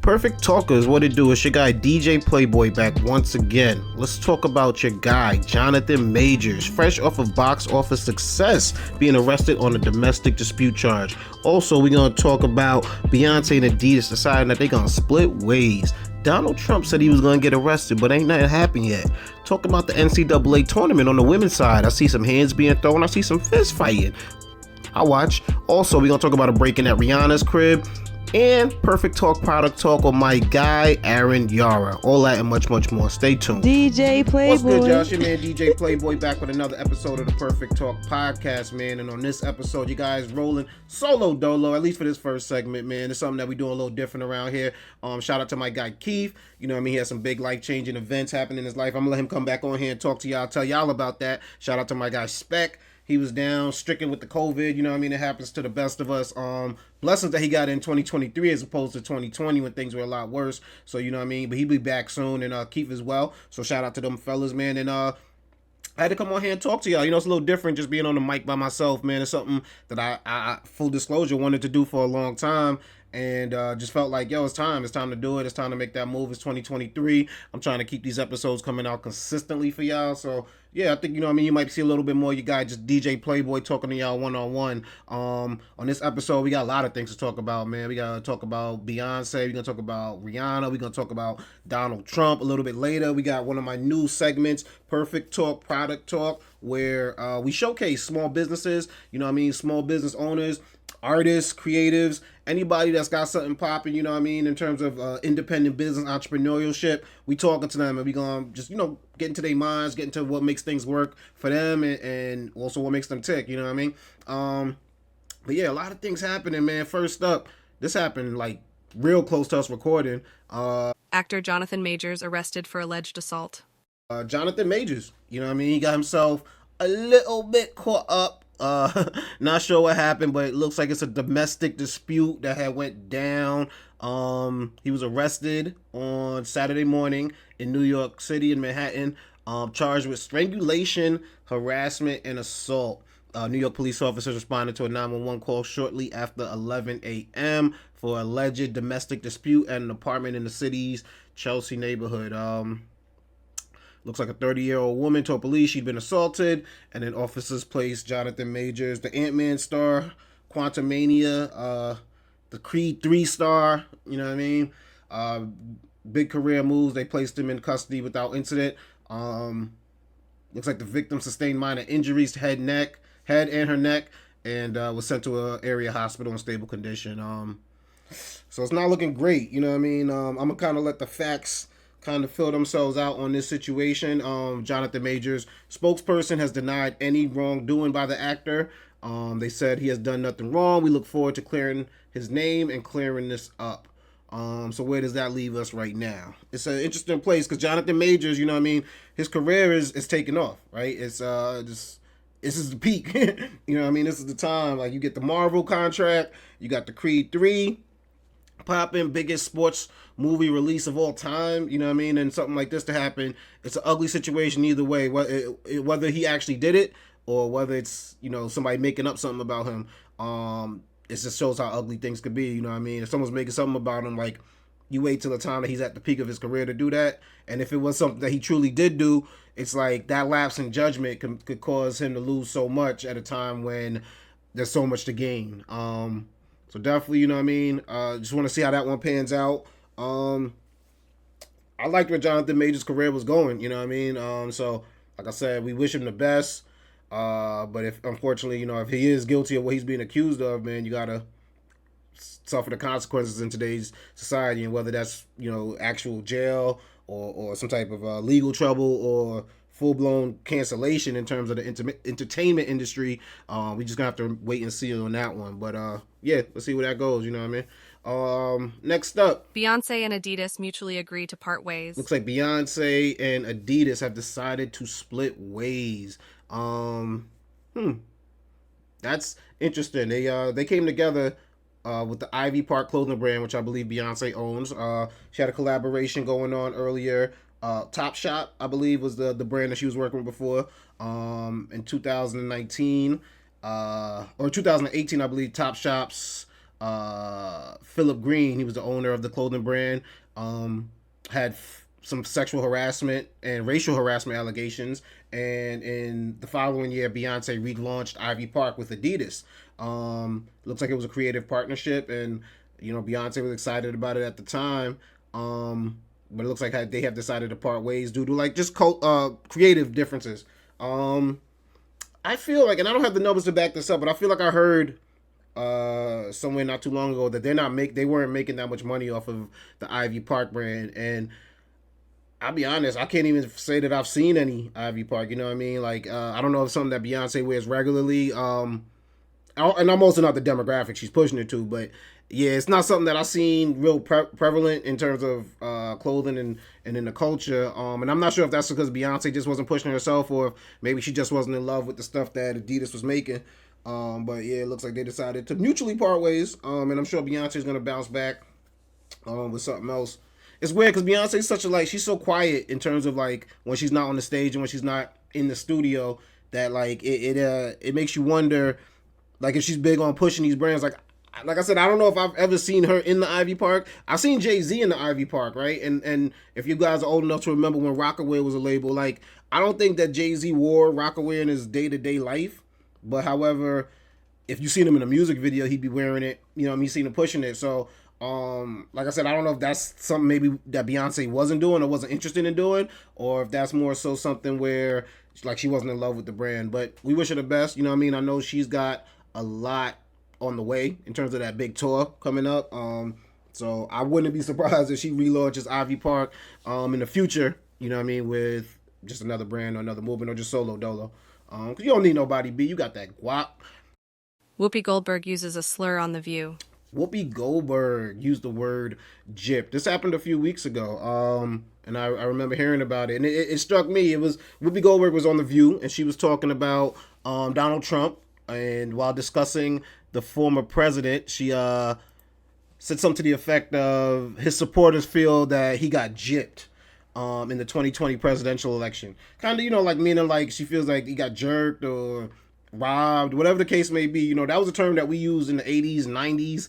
Perfect Talkers, what it do? It's your guy DJ Playboy back once again. Let's talk about your guy Jonathan Majors, fresh off of box office success, being arrested on a domestic dispute charge. Also, we're gonna talk about Beyonce and Adidas deciding that they're gonna split ways. Donald Trump said he was gonna get arrested, but ain't nothing happened yet. Talk about the NCAA tournament on the women's side. I see some hands being thrown. I see some fist fighting. I watch. Also, we're gonna talk about a break-in at Rihanna's crib. And Perfect Talk product talk on my guy Aaron Yara. All that and much, much more. Stay tuned. DJ Playboy. What's good, Josh? Your man DJ Playboy back with another episode of the Perfect Talk podcast, man. And on this episode, you guys rolling solo dolo, at least for this first segment, man. It's something that we doing a little different around here. Shout out to my guy Keith. You know what I mean? He has some big life-changing events happening in his life. I'm gonna let him come back on here and talk to y'all, tell y'all about that. Shout out to my guy Spec. He was down, stricken with the COVID, you know what I mean? It happens to the best of us. Blessings that he got in 2023 as opposed to 2020 when things were a lot worse. So, you know what I mean? But he'll be back soon, and Keith as well. So, shout out to them fellas, man. And I had to come on here and talk to y'all. You know, it's a little different just being on the mic by myself, man. It's something that I full disclosure, wanted to do for a long time. And just felt like, yo, it's time. It's time to do it. It's time to make that move. It's 2023. I'm trying to keep these episodes coming out consistently for y'all. So, yeah, I think, you know what I mean, you might see a little bit more you guys just DJ Playboy talking to y'all one-on-one. On this episode, we got a lot of things to talk about, man. We got to talk about Beyonce. We're going to talk about Rihanna. We're going to talk about Donald Trump a little bit later. We got one of my new segments, Perfect Talk, Product Talk, where we showcase small businesses, you know what I mean, small business owners, artists, creatives, anybody that's got something popping, you know what I mean, in terms of independent business, entrepreneurship. We talking to them and we gonna just, you know, get into their minds, get into what makes things work for them and also what makes them tick, you know what I mean? But yeah, a lot of things happening, man. First up, this happened like real close to us recording. Actor Jonathan Majors arrested for alleged assault. Jonathan Majors, you know what I mean? He got himself a little bit caught up. Not sure what happened, but it looks like it's a domestic dispute that had went down. He was arrested on Saturday morning in New York City in Manhattan, charged with strangulation, harassment, and assault. New York police officers responded to a 911 call shortly after 11 a.m. for alleged domestic dispute at an apartment in the city's Chelsea neighborhood. Looks like a 30-year-old woman told police she'd been assaulted, and then officers placed Jonathan Majors, the Ant-Man star, Quantumania, the Creed 3 star, you know what I mean? Big career moves. They placed him in custody without incident. Looks like the victim sustained minor injuries to head and her neck, and was sent to an area hospital in stable condition. So it's not looking great, you know what I mean? I'm going to kind of let the facts kind of fill themselves out on this situation. Jonathan Majors' spokesperson has denied any wrongdoing by the actor. They said he has done nothing wrong. We look forward to clearing his name and clearing this up. So where does that leave us right now? It's an interesting place because Jonathan Majors, you know what I mean, his career is taking off, right? It's this is the peak. You know what I mean? This is the time. Like, you get the Marvel contract, you got the Creed 3 popping, biggest sports movie release of all time, you know what I mean? And something like this to happen, it's an ugly situation either way, whether he actually did it or whether it's, you know, somebody making up something about him. It just shows how ugly things could be, you know what I mean? If someone's making something about him, like, you wait till the time that he's at the peak of his career to do that, and if it was something that he truly did do, it's like that lapse in judgment could cause him to lose so much at a time when there's so much to gain. So definitely, you know what I mean? Just want to see how that one pans out. I liked where Jonathan Majors' career was going, you know what I mean? So, like I said, we wish him the best. But if, unfortunately, you know, if he is guilty of what he's being accused of, man, you got to suffer the consequences in today's society. And whether that's, you know, actual jail or some type of legal trouble or full-blown cancellation in terms of the entertainment industry, we just gonna have to wait and see on that one. But yeah, let's see where that goes, you know what I mean? Next up, Beyonce and Adidas mutually agree to part ways. Looks like Beyonce and Adidas have decided to split ways. That's interesting. They came together with the Ivy Park clothing brand, which I believe Beyonce owns. She had a collaboration going on earlier. Top Shop, I believe, was the brand that she was working with before. In 2019 or 2018, I believe Top Shop's Philip Green, he was the owner of the clothing brand, had some sexual harassment and racial harassment allegations. And in the following year, Beyonce relaunched Ivy Park with Adidas. Looks like it was a creative partnership, and Beyonce was excited about it at the time. But it looks like they have decided to part ways due to like just creative differences. I feel like, and I don't have the numbers to back this up, but I feel like I heard somewhere not too long ago that they weren't making that much money off of the Ivy Park brand. And I'll be honest, I can't even say that I've seen any Ivy Park. You know what I mean? Like, I don't know if it's something that Beyonce wears regularly. And I'm also not the demographic she's pushing it to, but yeah, it's not something that I've seen real prevalent in terms of clothing and in the culture. And I'm not sure if that's because Beyonce just wasn't pushing herself, or if maybe she just wasn't in love with the stuff that Adidas was making. But yeah, it looks like they decided to mutually part ways. And I'm sure Beyonce's gonna bounce back with something else. It's weird because Beyonce's such a she's so quiet in terms of like when she's not on the stage and when she's not in the studio, that like it makes you wonder like if she's big on pushing these brands. Like I said, I don't know if I've ever seen her in the Ivy Park. I've seen Jay-Z in the Ivy Park, right? And if you guys are old enough to remember when Rockaway was a label, like I don't think that Jay-Z wore Rockaway in his day-to-day life. But however, if you seen him in a music video, he'd be wearing it. You know what I mean? Seen him pushing it. So like I said, I don't know if that's something maybe that Beyonce wasn't doing or wasn't interested in doing, or if that's more so something where like she wasn't in love with the brand. But we wish her the best. You know what I mean? I know she's got a lot on the way in terms of that big tour coming up. So I wouldn't be surprised if she relaunches Ivy Park in the future. You know what I mean? With just another brand or another movement or just solo dolo. Cause you don't need nobody, B. You got that guap. Whoopi Goldberg uses a slur on The View. Whoopi Goldberg used the word "gypped." This happened a few weeks ago, and I remember hearing about it, and it struck me. It was Whoopi Goldberg was on The View, and she was talking about Donald Trump, and while discussing the former president, she said something to the effect of his supporters feel that he got gypped in the 2020 presidential election. Kind of, like meaning like she feels like he got jerked or robbed, whatever the case may be. That was a term that we used in the 80s, 90s.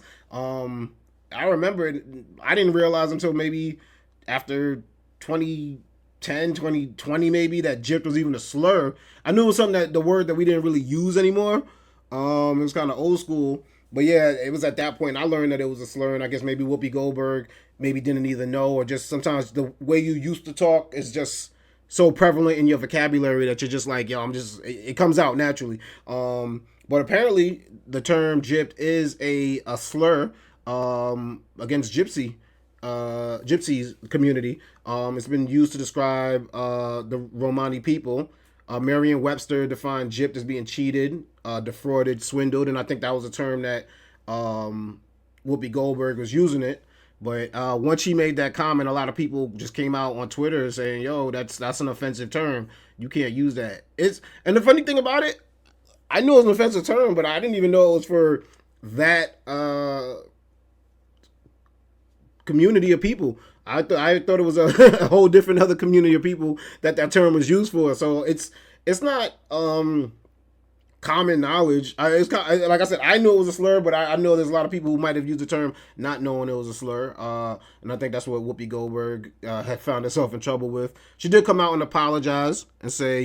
I remember it. I didn't realize until maybe after 2010, 2020 maybe, that gypped was even a slur. I knew it was something that the word that we didn't really use anymore. It was kind of old school. But yeah, it was at that point I learned that it was a slur, and I guess maybe Whoopi Goldberg maybe didn't either know, or just sometimes the way you used to talk is just so prevalent in your vocabulary that you're just like, yo, it comes out naturally. But apparently the term gypped is a slur against gypsies community. It's been used to describe the Romani people. Merriam-Webster defined gypped as being cheated, defrauded, swindled, and I think that was a term that Whoopi Goldberg was using it. But once she made that comment, a lot of people just came out on Twitter saying, "Yo, that's an offensive term. You can't use that." And the funny thing about it, I knew it was an offensive term, but I didn't even know it was for that community of people. I thought it was a whole different other community of people that term was used for. So it's not common knowledge. It's like I said, I knew it was a slur, but I know there's a lot of people who might have used the term not knowing it was a slur. And I think that's what Whoopi Goldberg had found herself in trouble with. She did come out and apologize and say,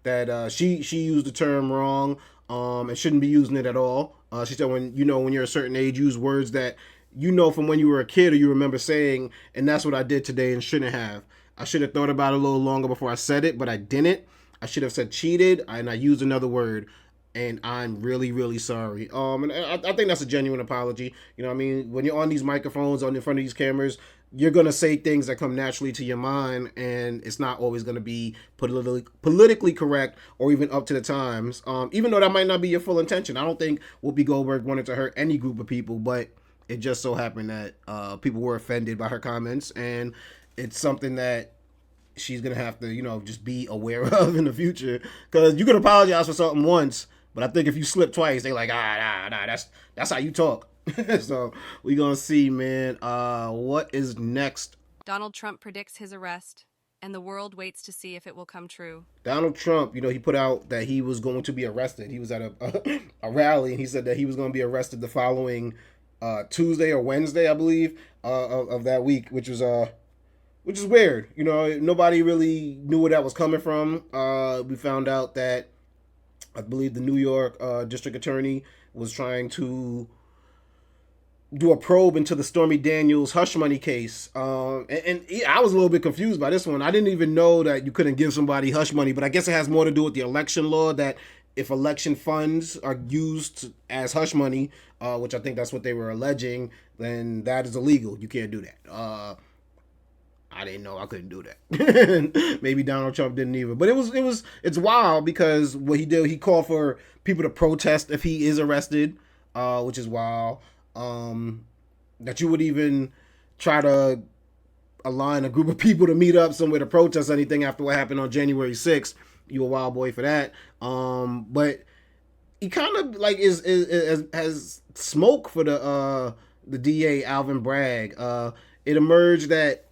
that she used the term wrong and shouldn't be using it at all. She said when you're a certain age, use words that from when you were a kid or you remember saying, and that's what I did today and shouldn't have. I should have thought about it a little longer before I said it, but I didn't. I should have said cheated, and I used another word, and I'm really, really sorry. And I think that's a genuine apology. You know what I mean? When you're on these microphones, in front of these cameras, you're going to say things that come naturally to your mind, and it's not always going to be politically correct or even up to the times, even though that might not be your full intention. I don't think Whoopi Goldberg wanted to hurt any group of people, but it just so happened that people were offended by her comments, and it's something that she's going to have to, just be aware of in the future. Because you can apologize for something once, but I think if you slip twice, they're like, that's how you talk. So we going to see, man. What is next? Donald Trump predicts his arrest. and the world waits to see if it will come true. Donald Trump, he put out that he was going to be arrested. He was at a rally, and he said that he was going to be arrested the following Tuesday or Wednesday, I believe, of that week, which is weird. Nobody really knew where that was coming from. We found out that I believe the New York district attorney was trying to do a probe into the Stormy Daniels hush money case. And I was a little bit confused by this one. I didn't even know that you couldn't give somebody hush money, but I guess it has more to do with the election law, that if election funds are used as hush money, which I think that's what they were alleging, then that is illegal. You can't do that. I didn't know I couldn't do that. Maybe Donald Trump didn't either. But it's wild, because what he did, he called for people to protest if he is arrested, which is wild. That you would even try to align a group of people to meet up somewhere to protest anything after what happened on January 6th. You a wild boy for that. But he kind of like has smoke for the DA Alvin Bragg. It emerged that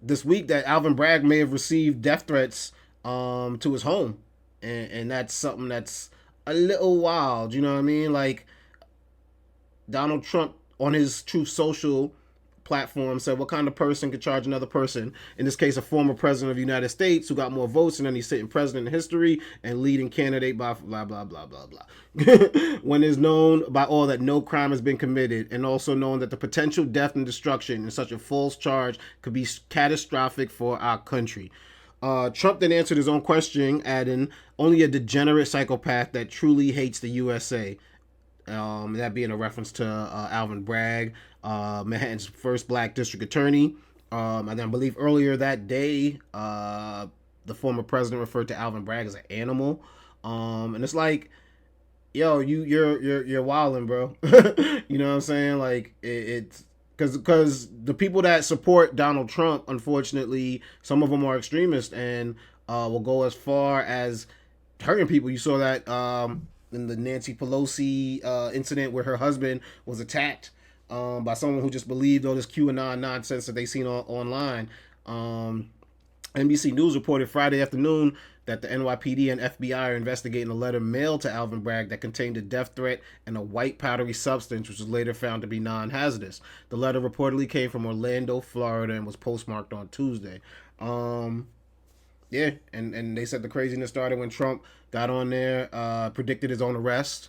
this week that Alvin Bragg may have received death threats to his home, and that's something that's a little wild. You know what I mean? Like, Donald Trump on his Truth Social platform said, what kind of person could charge another person, in this case a former president of the United States who got more votes than any sitting president in history and leading candidate by blah blah blah blah blah when it's known by all that no crime has been committed, and also known that the potential death and destruction in such a false charge could be catastrophic for our country. Trump then answered his own question, adding, only a degenerate psychopath that truly hates the USA. That being a reference to Alvin Bragg, Manhattan's first black district attorney. And then I believe earlier that day, the former president referred to Alvin Bragg as an animal. And it's like, yo, you're wilding, bro. You know what I'm saying? Like, it's because the people that support Donald Trump, unfortunately, some of them are extremists and will go as far as hurting people. You saw that in the Nancy Pelosi incident where her husband was attacked by someone who just believed all this QAnon nonsense that they seen online. NBC News reported Friday afternoon that the NYPD and FBI are investigating a letter mailed to Alvin Bragg that contained a death threat and a white powdery substance, which was later found to be non-hazardous. The letter reportedly came from Orlando, Florida, and was postmarked on Tuesday. Yeah, and they said the craziness started when Trump got on there, predicted his own arrest,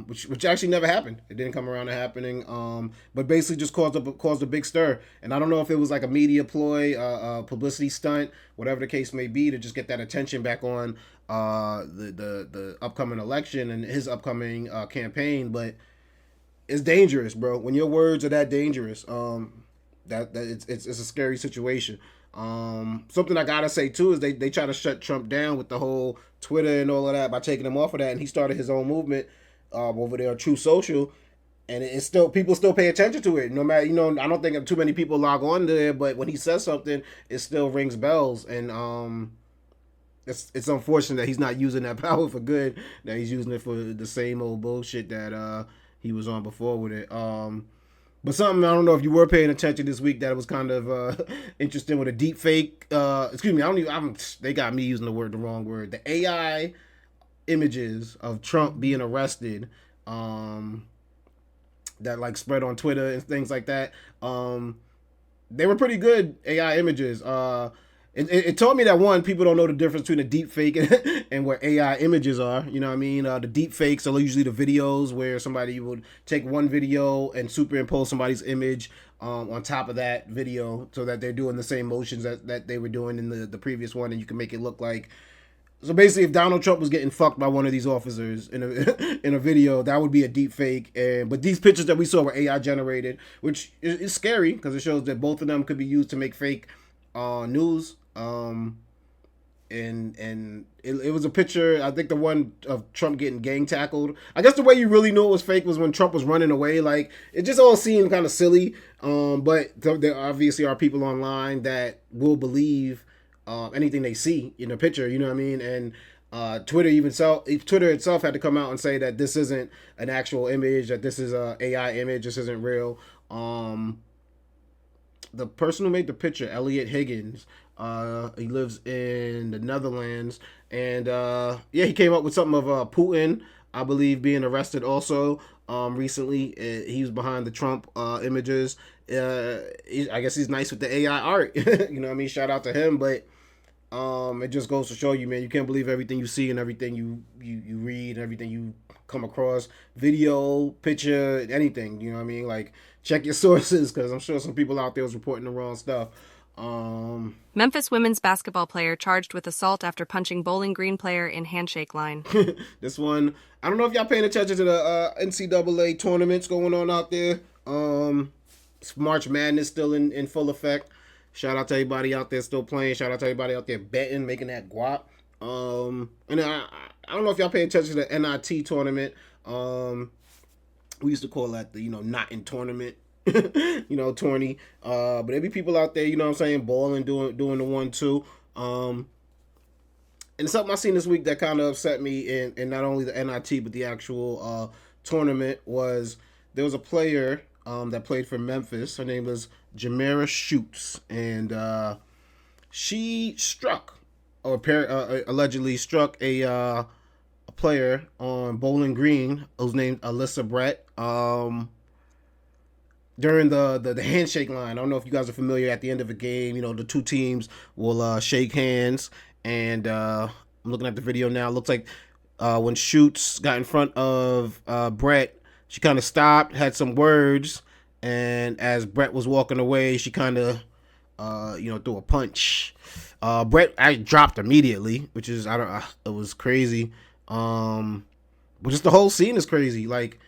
which actually never happened. It didn't come around to happening, but basically just caused a big stir. And I don't know if it was like a media ploy, a publicity stunt, whatever the case may be, to just get that attention back on the upcoming election and his upcoming campaign. But it's dangerous, bro. When your words are that dangerous, that it's a scary situation. Something I gotta say too is they try to shut Trump down with the whole Twitter and all of that by taking him off of that, and he started his own movement over there on True Social, and it's still, people still pay attention to it. No matter, I don't think too many people log on there, but when he says something, it still rings bells, and it's unfortunate that he's not using that power for good, that he's using it for the same old bullshit that he was on before with it. But something, I don't know if you were paying attention this week, that was kind of interesting with a deep fake. Excuse me, they got me using the wrong word. The AI images of Trump being arrested that like spread on Twitter and things like that. They were pretty good AI images. It taught me that, one, people don't know the difference between a deep fake and what AI images are. You know what I mean? The deep fakes are usually the videos where somebody would take one video and superimpose somebody's image on top of that video so that they're doing the same motions that they were doing in the previous one, and you can make it look like. So basically, if Donald Trump was getting fucked by one of these officers in a video, that would be a deep fake. But these pictures that we saw were AI generated, which is scary because it shows that both of them could be used to make fake news. And it was a picture, I think the one of Trump getting gang tackled. I guess the way you really knew it was fake was when Trump was running away. Like, it just all seemed kind of silly. But there obviously are people online that will believe anything they see in a picture, you know what I mean? And Twitter itself had to come out and say that this isn't an actual image, that this is a AI image, this isn't real. the person who made the picture, Elliot Higgins. He lives in the Netherlands, and yeah, he came up with something of Putin, I believe, being arrested also recently. He was behind the Trump images. I guess he's nice with the AI art. You know what I mean? Shout out to him, but it just goes to show you, man, you can't believe everything you see and everything you read and everything you come across, video, picture, anything. You know what I mean? Like, check your sources, because I'm sure some people out there was reporting the wrong stuff. Memphis women's basketball player charged with assault after punching Bowling Green player in handshake line. This one, I don't know if y'all paying attention to the NCAA tournaments going on out there. March Madness still in full effect. Shout out to everybody out there still playing. Shout out to everybody out there betting, making that guap. And I don't know if y'all pay attention to the NIT tournament. We used to call that the, not in tournament, tourney. But there be people out there, what I'm saying, balling, doing the 1-2. And something I seen this week that kind of upset me in not only the NIT but the actual tournament was there was a player that played for Memphis. Her name was Jamara Schutz, and she struck, or allegedly struck a player on Bowling Green who's named Alyssa Brett during the handshake line. I don't know if you guys are familiar. At the end of a game, the two teams will shake hands, and I'm looking at the video now. It looks like when Schutz got in front of Brett, she kind of stopped, had some words, and as Brett was walking away, she kind of, threw a punch. Brett dropped immediately, which is, it was crazy. But just the whole scene is crazy. Like,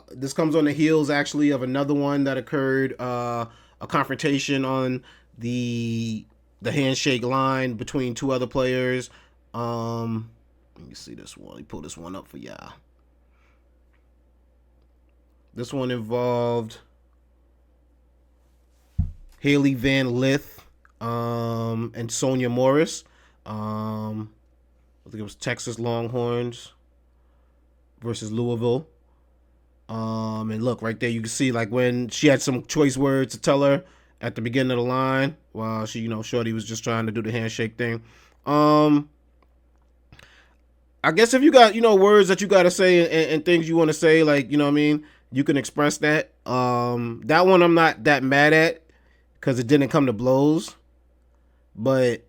this comes on the heels, actually, of another one that occurred, a confrontation on the handshake line between two other players. Let me see this one. Let me pull this one up for y'all. This one involved Haley Van Lith and Sonia Morris. I think it was Texas Longhorns versus Louisville. And look, right there, you can see, like, when she had some choice words to tell her at the beginning of the line, while she, Shorty was just trying to do the handshake thing. I guess if you got, words that you got to say and things you want to say, like, you can express that. That one I'm not that mad at because it didn't come to blows. But,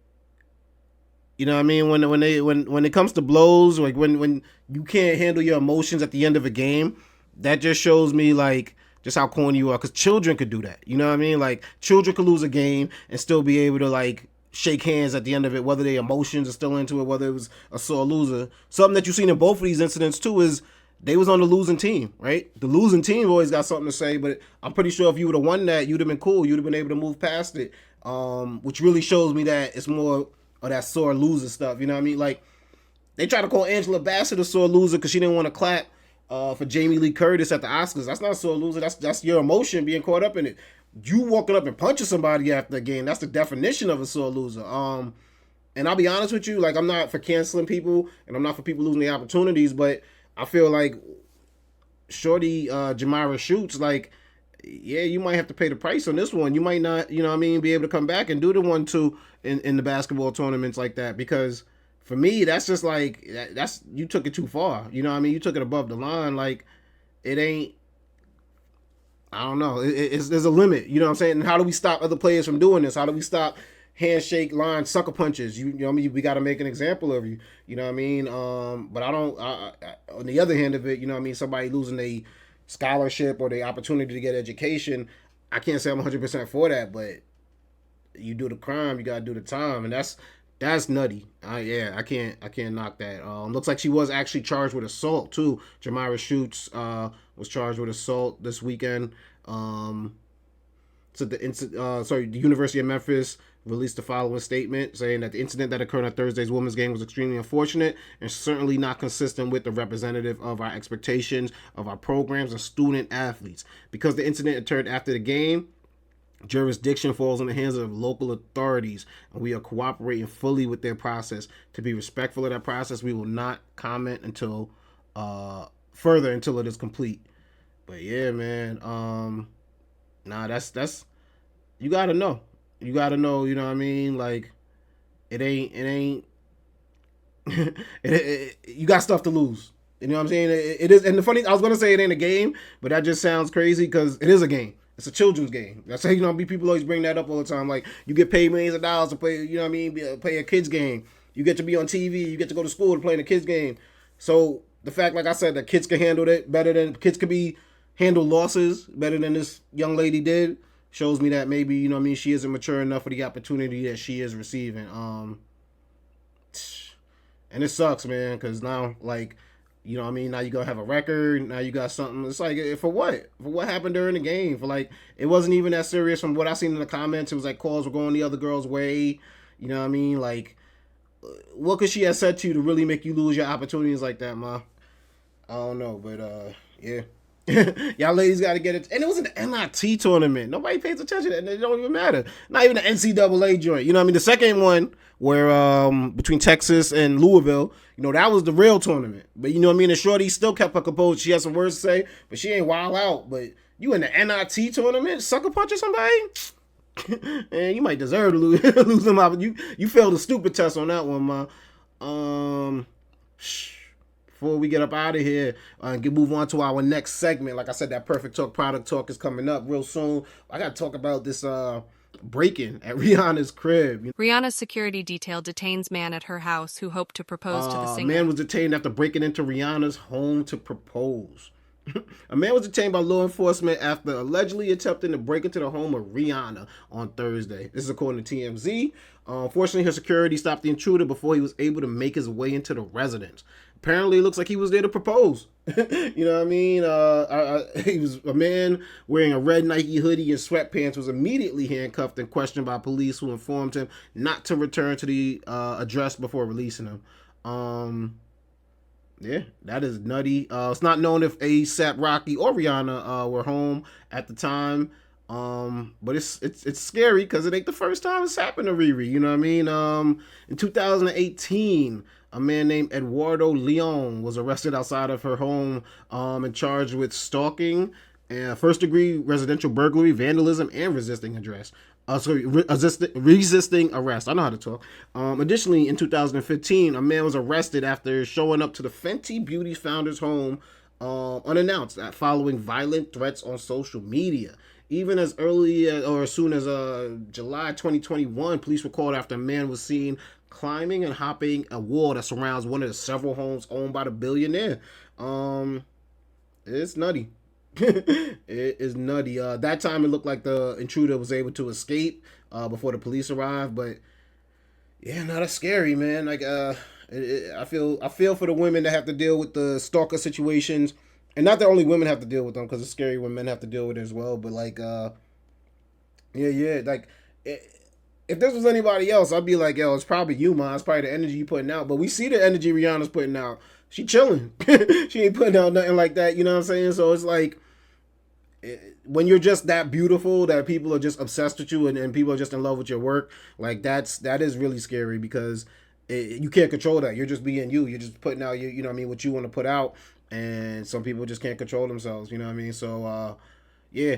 when it comes to blows, like when you can't handle your emotions at the end of a game, that just shows me, like, just how corny you are. Because children could do that. You know what I mean? Like, children could lose a game and still be able to, like, shake hands at the end of it, whether their emotions are still into it, whether it was a sore loser. Something that you've seen in both of these incidents too is they was on the losing team, right? The losing team always got something to say, but I'm pretty sure if you would have won that, you'd have been cool. You'd have been able to move past it, which really shows me that it's more of that sore loser stuff. You know what I mean? Like, they try to call Angela Bassett a sore loser because she didn't want to clap for Jamie Lee Curtis at the Oscars. That's not a sore loser. That's your emotion being caught up in it. You walking up and punching somebody after the game, that's the definition of a sore loser. And I'll be honest with you, like, I'm not for canceling people and I'm not for people losing the opportunities, but I feel like Shorty Jamara Schutz, like, yeah, you might have to pay the price on this one. You might not, be able to come back and do the 1-2 in the basketball tournaments like that, because for me, that's just like, that's, you took it too far. You took it above the line. Like, it ain't, I don't know. There's a limit. You know what I'm saying? And how do we stop other players from doing this? How do we stop handshake line sucker punches? You know what I mean? We got to make an example of you. You know what I mean? But on the other hand of it, somebody losing a scholarship or the opportunity to get education, I can't say I'm 100% for that, but you do the crime, you got to do the time. And that's nutty. I can't knock that. Looks like she was actually charged with assault too. Jamara Schutz was charged with assault this weekend. So the University of Memphis released the following statement saying that the incident that occurred at Thursday's women's game was extremely unfortunate and certainly not consistent with the representative of our expectations of our programs and student athletes. Because the incident occurred after the game, jurisdiction falls in the hands of local authorities, and we are cooperating fully with their process. To be respectful of that process, we will not comment until further until it is complete. But yeah, man, that's You gotta know. You gotta know. You know what I mean? Like it ain't. You got stuff to lose. You know what I'm saying? It is, and the funny, I was gonna say it ain't a game, but that just sounds crazy because it is a game. It's a children's game. That's how, you know, people always bring that up all the time. Like, you get paid millions of dollars to play, you know what I mean, play a kid's game. You get to be on TV. You get to go to school to play in a kid's game. So the fact, like I said, that kids can handle it better than kids could be handle losses better than this young lady did shows me that maybe, you know what I mean, she isn't mature enough for the opportunity that she is receiving. And it sucks, man, because now, like, you know what I mean, now you gonna have a record, now you got something. It's like, for what? For what happened during the game? For, like, it wasn't even that serious from what I seen in the comments. It was like calls were going the other girl's way. You know what I mean? Like, what could she have said to you to really make you lose your opportunities like that, ma? I don't know, but yeah. Y'all ladies got to get it. And it was an NIT tournament. Nobody pays attention to that. It don't even matter. Not even the NCAA joint. You know what I mean? The second one, where between Texas and Louisville, you know, that was the real tournament. But you know what I mean? The shorty still kept her composed. She had some words to say, but she ain't wild out. But you in the NIT tournament, sucker punching somebody? And you might deserve to lose them out. You failed the stupid test on that one, ma. Before we get up out of here and move on to our next segment, like I said, that Perfect Talk product talk is coming up real soon. I got to talk about this break-in at Rihanna's crib. Rihanna's security detail detains man at her house who hoped to propose to the singer. Man was detained after breaking into Rihanna's home to propose. A man was detained by law enforcement after allegedly attempting to break into the home of Rihanna on Thursday. This is according to TMZ. Fortunately, her security stopped the intruder before he was able to make his way into the residence. Apparently, it looks like he was there to propose. You know what I mean? He was a man wearing a red Nike hoodie and sweatpants was immediately handcuffed and questioned by police who informed him not to return to the address before releasing him. Yeah, that is nutty. It's not known if ASAP Rocky or Rihanna were home at the time. But it's scary because it ain't the first time it's happened to Riri. You know what I mean? In 2018, a man named Eduardo Leon was arrested outside of her home and charged with stalking, first-degree residential burglary, vandalism, and resisting arrest. Resisting arrest. I know how to talk. Additionally, in 2015, a man was arrested after showing up to the Fenty Beauty founder's home unannounced following violent threats on social media. Even as early or as soon as July 2021, police were called after a man was seen climbing and hopping a wall that surrounds one of the several homes owned by the billionaire. It's nutty. It is nutty. That time it looked like the intruder was able to escape before the police arrived, but yeah, no, that's scary, man. Like, I feel for the women that have to deal with the stalker situations, and not that only women have to deal with them, because it's scary when men have to deal with it as well. But like, yeah, like. If this was anybody else, I'd be like, yo, it's probably you, man. It's probably the energy you putting out. But we see the energy Rihanna's putting out. She chilling. She ain't putting out nothing like that. You know what I'm saying? So it's like, when you're just that beautiful that people are just obsessed with you and people are just in love with your work, like that is really scary because you can't control that. You're just being you. You're just putting out you know what I mean, what you want to put out, and some people just can't control themselves. You know what I mean? So yeah,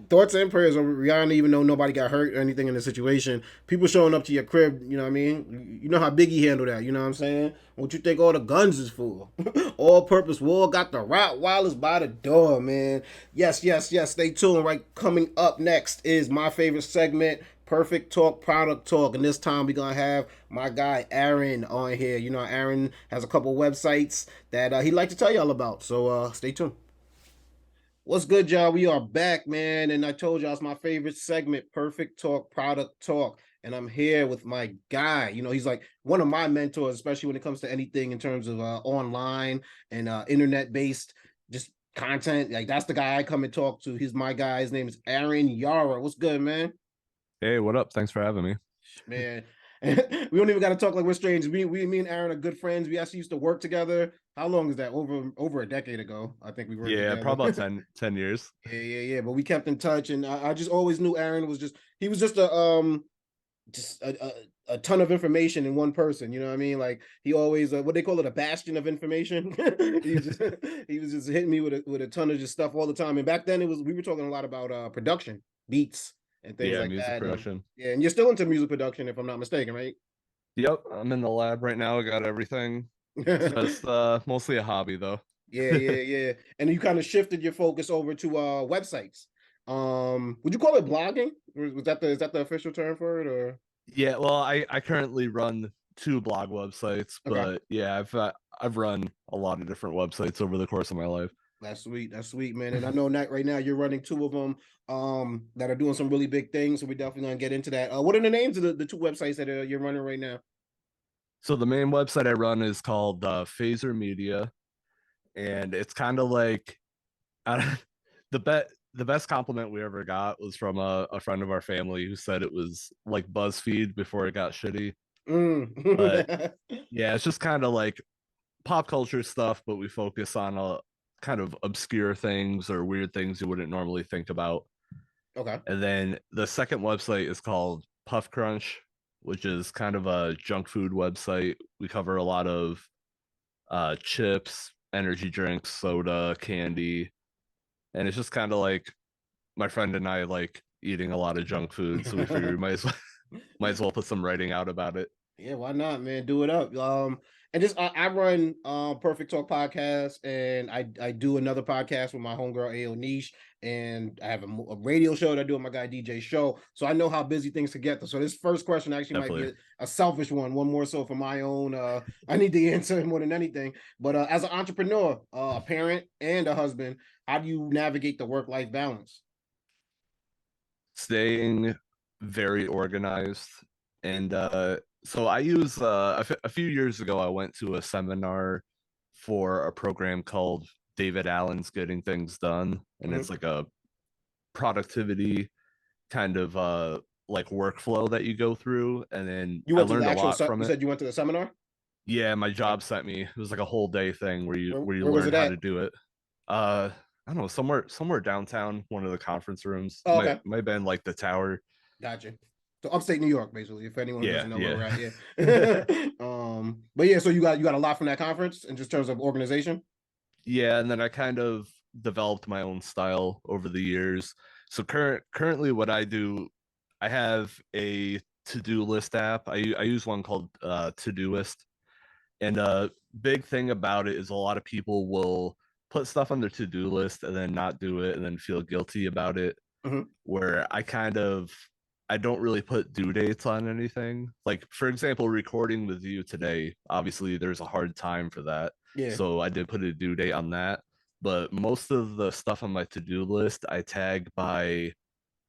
thoughts and prayers over Rihanna, even though nobody got hurt or anything in the situation. People showing up to your crib, you know what I mean? You know how Biggie handled that, you know what I'm saying? What you think all the guns is for? All-purpose war, got the Rottweilers by the door, man. Yes, stay tuned. Right, coming up next is my favorite segment, Perfect Talk, Product Talk. And this time we're going to have my guy Aaron on here. You know, Aaron has a couple websites that he'd like to tell y'all about. So stay tuned. What's good, y'all? We are back, man. And I told y'all it's my favorite segment, Perfect Talk, Product Talk. And I'm here with my guy. You know, he's like one of my mentors, especially when it comes to anything in terms of online and internet-based just content. Like, that's the guy I come and talk to. He's my guy. His name is Aaron Yara. What's good, man? Hey, what up? Thanks for having me. Man, we don't even got to talk like we're strangers. Me and Aaron are good friends. We actually used to work together. How long is that? Over a decade ago, I think we were. Yeah, together. Probably about 10 years. Yeah. But we kept in touch, and I just always knew Aaron was just a ton of information in one person. You know what I mean? Like, he always what they call it, a bastion of information. he was just hitting me with a ton of just stuff all the time. And back then we were talking a lot about production, beats. and things like music that. And, production. yeah, and you're still into music production, if I'm not mistaken, right? Yep, I'm in the lab right now. I got everything. It's just mostly a hobby though. Yeah. And you kind of shifted your focus over to websites. Would you call it blogging? Was that is that the official term for it, or? Yeah, well, I currently run 2 blog websites, Okay. but yeah, I've run a lot of different websites over the course of my life. That's sweet. That's sweet, man. And I know that right now you're running 2 of them that are doing some really big things. So we definitely gonna get into that. What are the names of the 2 websites that you're running right now? So the main website I run is called Phaser Media, and it's kind of like the best compliment we ever got was from a friend of our family who said it was like BuzzFeed before it got shitty. But Mm. yeah, it's just kind of like pop culture stuff, but we focus on a kind of obscure things or weird things you wouldn't normally think about. Okay. And then the second website is called Puff Crunch, which is kind of a junk food website. We cover a lot of chips, energy drinks, soda, candy, and it's just kind of like my friend and I like eating a lot of junk food, so we figured we might as well put some writing out about it. Yeah, why not, man? Do it up. And just I run Perfect Talk podcast, and I do another podcast with my homegirl AO Niche, and I have a radio show that I do with my guy DJ Show. So I know how busy things can get. So this first question actually might Definitely. be a selfish one more so for my own. I need the answer more than anything. But as an entrepreneur, a parent, and a husband, how do you navigate the work-life balance? Staying very organized. And so I use a few years ago I went to a seminar for a program called David Allen's Getting Things Done, and it's like a productivity kind of like workflow that you go through, and then You I went to the learned a actual. lot from You it. said you went to the seminar. Yeah, my job sent me. It was like a whole day thing where you Where was learn it how at? to do it. I don't know, somewhere downtown, one of the conference rooms. Oh, okay. Might have been like the tower. Gotcha. So upstate New York, basically, if anyone Yeah, doesn't know where yeah. we're at, yeah. But yeah, so you got a lot from that conference in just terms of organization. Yeah, and then I kind of developed my own style over the years. So currently what I do, I have a to-do list app. I use one called Todoist. And a big thing about it is a lot of people will put stuff on their to-do list and then not do it and then feel guilty about it. Mhm. Where I don't really put due dates on anything. Like for example, recording with you today, obviously there's a hard time for that. Yeah. So I did put a due date on that. But most of the stuff on my to-do list I tag by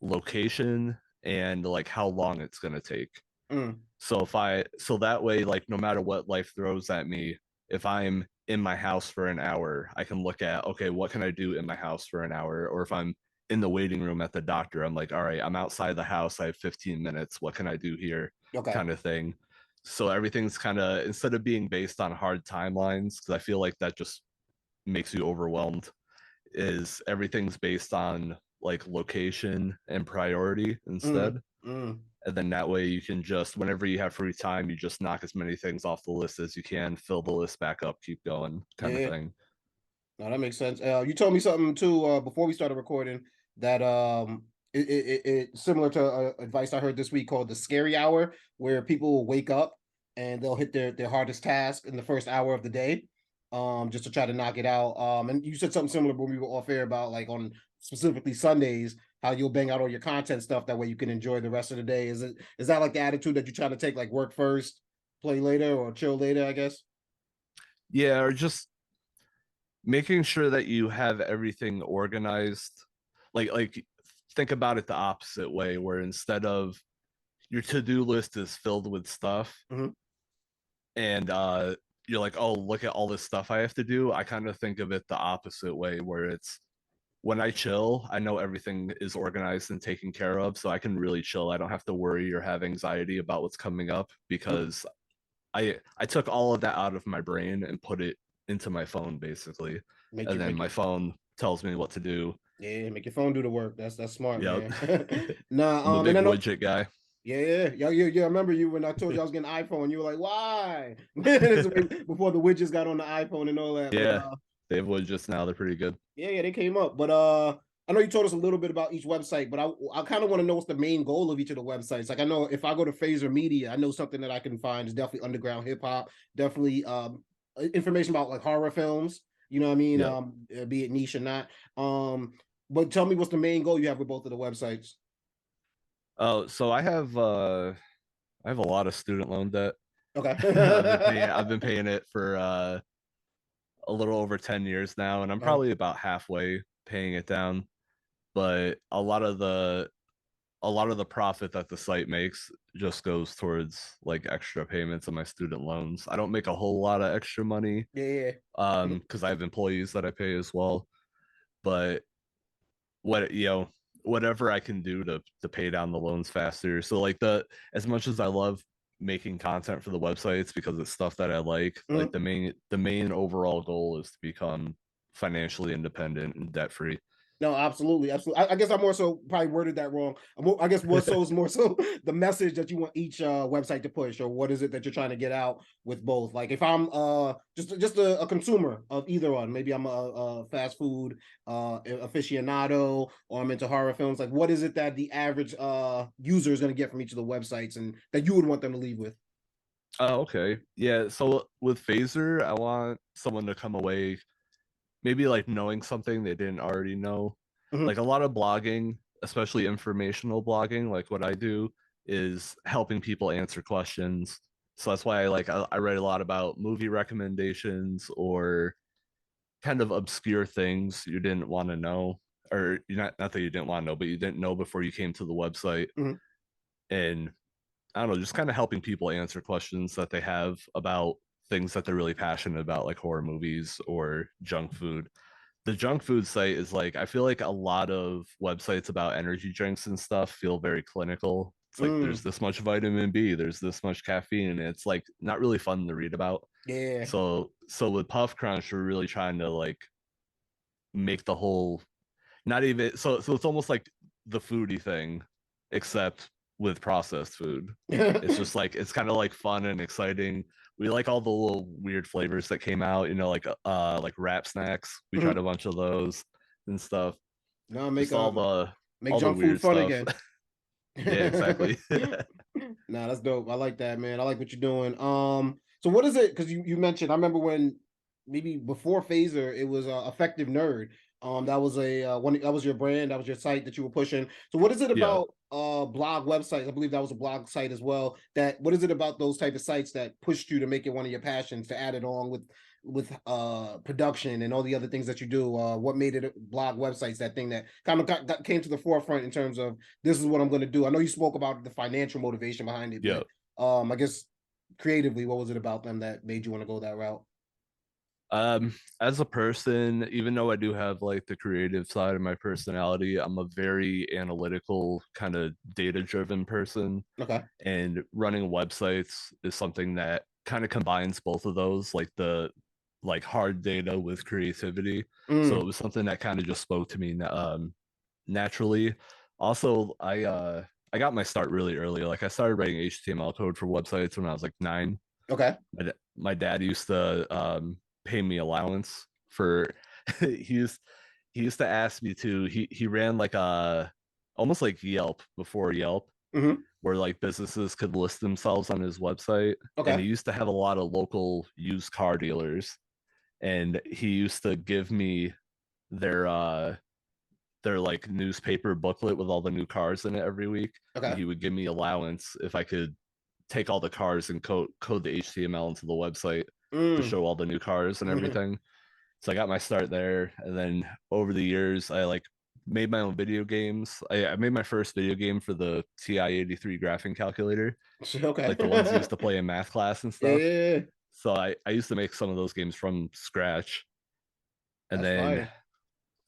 location and like how long it's gonna take. Mm. So that way, like no matter what life throws at me, if I'm in my house for an hour, I can look at, okay, what can I do in my house for an hour? Or if I'm in the waiting room at the doctor, I'm like, all right, I'm outside the house, I have 15 minutes. What can I do here? Okay. Kind of thing. So everything's kind of, instead of being based on hard timelines, because I feel like that just makes you overwhelmed, is everything's based on like location and priority Mm. instead. Mm. And then that way you can just, whenever you have free time, you just knock as many things off the list as you can, fill the list back up, keep going, kind of Yeah. thing. No, that makes sense. You told me something too before we started recording that it similar to advice I heard this week called the scary hour, where people will wake up and they'll hit their hardest task in the first hour of the day, just to try to knock it out. And you said something similar when we were off air about like on specifically Sundays, how you'll bang out all your content stuff that way you can enjoy the rest of the day. Is that like the attitude that you try to take, like work first, play later, or chill later, I guess? Yeah, or just making sure that you have everything organized. Like think about it the opposite way, where instead of your to-do list is filled with stuff Mhm. and you're like, oh, look at all this stuff I have to do. I kind of think of it the opposite way, where it's when I chill, I know everything is organized and taken care of, so I can really chill. I don't have to worry or have anxiety about what's coming up Mm. because I took all of that out of my brain and put it into my phone basically, Make and you then make my it. phone tells me what to do. Yeah, make your phone do the work. That's smart, Yep. man. Nah, I'm a and big I know, widget guy. yeah. I remember you when I told you I was getting an iPhone. You were like, "Why?" This is before the widgets got on the iPhone and all that. But Yeah, they have widgets now. They're pretty good. yeah, they came up. But I know you told us a little bit about each website, but I kind of want to know what's the main goal of each of the websites. Like I know if I go to Phaser Media, I know something that I can find is definitely underground hip hop, definitely information about like horror films. You know what I mean? Yeah. Be it niche or not. But tell me what's the main goal you have with both of the websites? Oh, so I have a lot of student loan debt. Okay. I've been paying it for a little over 10 years now, and I'm probably about halfway paying it down. But a lot of the profit that the site makes just goes towards like extra payments on my student loans. I don't make a whole lot of extra money Yeah. because I have employees that I pay as well. But whatever I can do to pay down the loans faster. So like as much as I love making content for the websites because it's stuff that I like the main overall goal is to become financially independent and debt free. No, absolutely, absolutely. I guess I more so probably worded that wrong. I guess more so is more so the message that you want each website to push, or what is it that you're trying to get out with both. Like if I'm just a consumer of either one, maybe I'm a fast food aficionado, or I'm into horror films. Like what is it that the average user is going to get from each of the websites, and that you would want them to leave with? Oh, okay. Yeah. So with Phaser, I want someone to come away maybe like knowing something they didn't already know. Like a lot of blogging, especially informational blogging, like what I do is helping people answer questions. So that's why I write a lot about movie recommendations or kind of obscure things you didn't want to know, or not that you didn't want to know, but you didn't know before you came to the website. And I don't know, just kind of helping people answer questions that they have about things that they're really passionate about, like horror movies or junk food. The junk food site is like, I feel like a lot of websites about energy drinks and stuff feel very clinical. It's like there's this much vitamin B, there's this much caffeine, and it's like not really fun to read about. Yeah. So with Puff Crunch, we're really trying to like make the whole not even so it's almost like the foodie thing, except with processed food. It's just like it's kind of like fun and exciting. We like all the little weird flavors that came out, like wrap snacks. We tried a bunch of those and stuff. No, Just make all the junk food weird fun stuff. again. Yeah, exactly. Nah, that's dope. I like that, man. I like what you're doing. So what is it? Because you mentioned, I remember when maybe before Phaser, it was Effective Nerd. That was that was your brand, that was your site that you were pushing. So what is it Yeah. about blog websites? I believe that was a blog site as well. What is it about those type of sites that pushed you to make it one of your passions, to add it on with production and all the other things that you do? What made it blog websites that thing that kind of came to the forefront in terms of this is what I'm going to do? I know you spoke about the financial motivation behind it, Yeah. but I guess creatively, what was it about them that made you want to go that route? As a person, even though I do have like the creative side of my personality, I'm a very analytical kind of data driven person. Okay. And running websites is something that kind of combines both of those, like the hard data with creativity. So it was something that kind of just spoke to me naturally. Also, I got my start really early. Like I started writing HTML code for websites when I was like 9. Okay. My dad used to pay me allowance for he used to ask me to he ran like a almost like Yelp before Yelp, where like businesses could list themselves on his website. Okay. And he used to have a lot of local used car dealers, and he used to give me their like newspaper booklet with all the new cars in it every week. Okay. And he would give me allowance if I could take all the cars and code the HTML into the website to show all the new cars and everything. So I got my start there, and then over the years, I like made my own video games. I made my first video game for the TI-83 graphing calculator, Okay. like the ones you used to play in math class and stuff. Yeah. So I used to make some of those games from scratch, and That's then fire.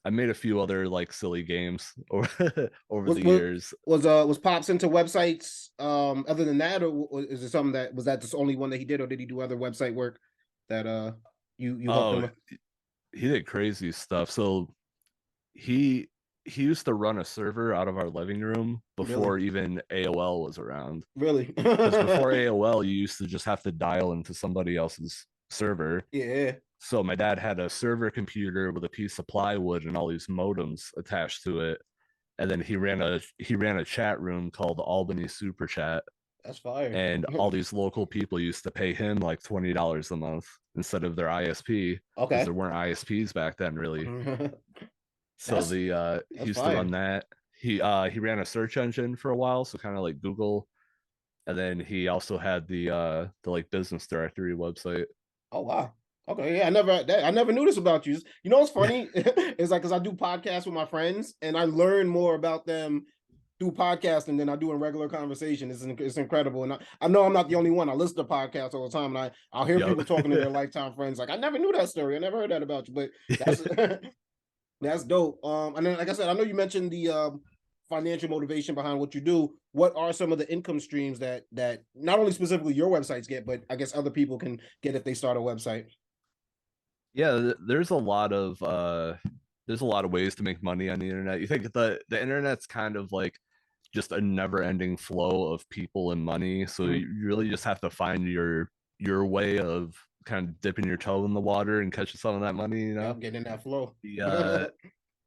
I made a few other like silly games over the years. Was Pops into websites other than that, or is it something that was that the only one that he did, or did he do other website work that you helped him Oh, with? he did crazy stuff. So he used to run a server out of our living room before even AOL was around. Really? Because before AOL, you used to just have to dial into somebody else's server. Yeah. So my dad had a server computer with a piece of plywood and all these modems attached to it, and then he ran a chat room called Albany Super Chat, That's fire. and all these local people used to pay him like $20 a month instead of their ISP, because Okay. there weren't ISPs back then really. So That's he that's used to fire. run that. He ran a search engine for a while, so kind of like Google, and then he also had the like business directory website. Oh wow. Okay, yeah, I never knew this about you. You know what's funny? It's like because I do podcasts with my friends, and I learn more about them through podcasting than I do in regular conversation. It's incredible, and I know I'm not the only one. I listen to podcasts all the time, and I'll hear Yep. people talking to their lifetime friends. Like, I never knew that story. I never heard that about you, but that's that's dope. And then, like I said, I know you mentioned the financial motivation behind what you do. What are some of the income streams that not only specifically your websites get, but I guess other people can get if they start a website? Yeah, there's a lot of ways to make money on the internet. You think the internet's kind of like just a never-ending flow of people and money, so you really just have to find your way of kind of dipping your toe in the water and catching some of that money, you know. Yep, getting in that flow. The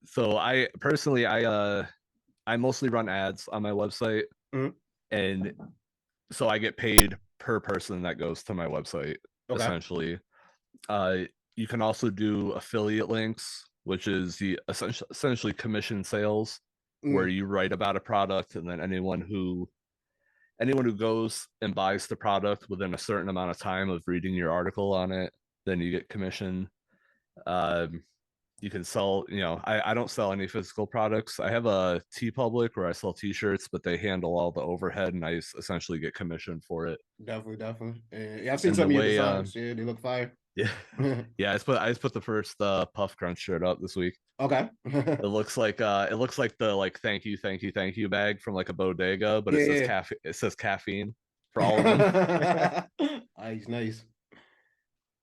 so I personally I mostly run ads on my website, and so I get paid per person that goes to my website, Okay. essentially. Uh, you can also do affiliate links, which is the essentially commission sales, where you write about a product, and then anyone who goes and buys the product within a certain amount of time of reading your article on it, then you get commission. Um, you can sell, I don't sell any physical products. I have a TeePublic where I sell t-shirts, but they handle all the overhead and I essentially get commission for it. Definitely. Yeah, I've seen And some the of your way designs. Yeah, they look fire. yeah, yeah, I just put the first Puff Crunch shirt up this week. Okay. It looks like the like thank you bag from like a bodega, but Yeah. it says caffeine for all of them. Nice.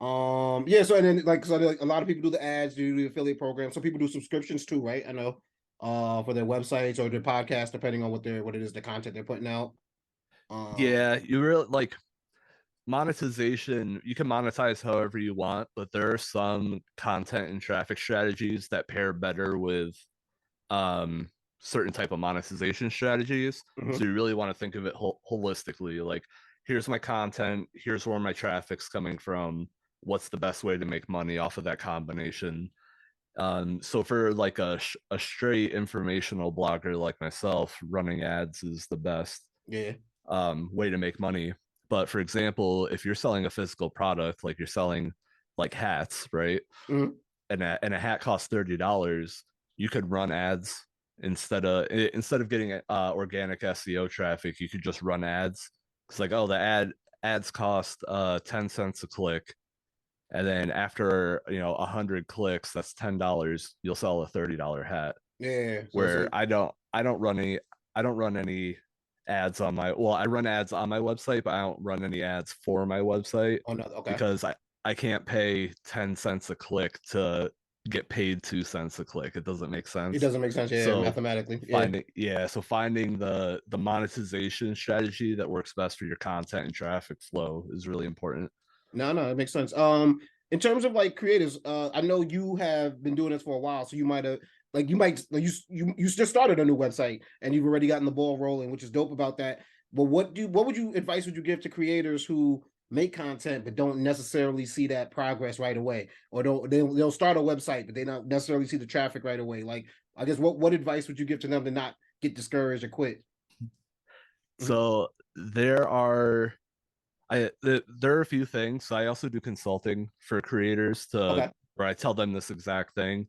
Yeah, so and then like a lot of people do the ads, do the affiliate program. Some people do subscriptions too, right? I know for their websites or their podcast, depending on what it is, the content they're putting out. Yeah, you really like monetization. You can monetize however you want, but there are some content and traffic strategies that pair better with um certain type of monetization strategies. So you really want to think of it holistically, like here's my content, here's where my traffic's coming from, what's the best way to make money off of that combination. So for like a straight informational blogger like myself, running ads is the best way to make money. But for example, if you're selling a physical product, like you're selling like hats, right? And a hat costs $30, you could run ads instead of getting organic SEO traffic, you could just run ads. It's like, oh, the ads cost 10 cents a click, and then after 100 clicks, that's $10. You'll sell a $30 hat. Yeah. Where I don't run any ads on my I run ads on my website, but I don't run any ads for my website. Oh no, okay. Because I can't pay 10 cents a click to get paid 2 cents a click. It doesn't make sense. It doesn't make sense, yeah, So mathematically. finding the monetization strategy that works best for your content and traffic flow is really important. No, it makes sense. In terms of like creators, I know you have been doing this for a while, so you might you just started a new website and you've already gotten the ball rolling, which is dope about that. But what advice would you give to creators who make content but don't necessarily see that progress right away, or they'll start a website but they don't necessarily see the traffic right away? Like, I guess what advice would you give to them to not get discouraged or quit? So there are a few things. So I also do consulting for creators where I tell them this exact thing.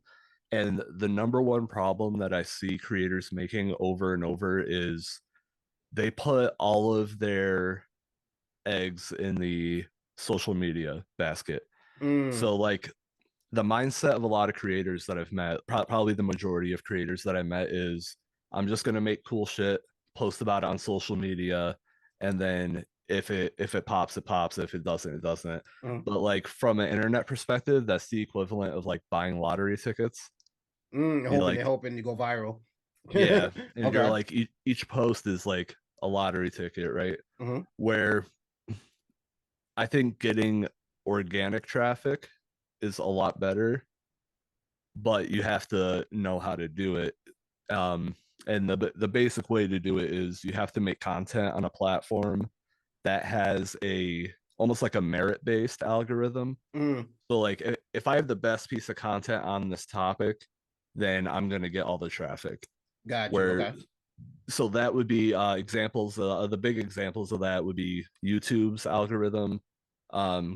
And the number one problem that I see creators making over and over is they put all of their eggs in the social media basket. So like the mindset of a lot of creators that I've met, probably the majority of creators that I met, is I'm just gonna make cool shit, post about it on social media, and then if it pops, it pops. If it doesn't, it doesn't. But like from an internet perspective, that's the equivalent of like buying lottery tickets. Hoping to go viral. Yeah, and you're like each post is like a lottery ticket, right? Where I think getting organic traffic is a lot better, but you have to know how to do it. And the basic way to do it is you have to make content on a platform that has a almost like a merit-based algorithm. So like if I have the best piece of content on this topic, then I'm going to get all the traffic. Got you. Where Okay. so that would be examples. The big examples of that would be YouTube's algorithm,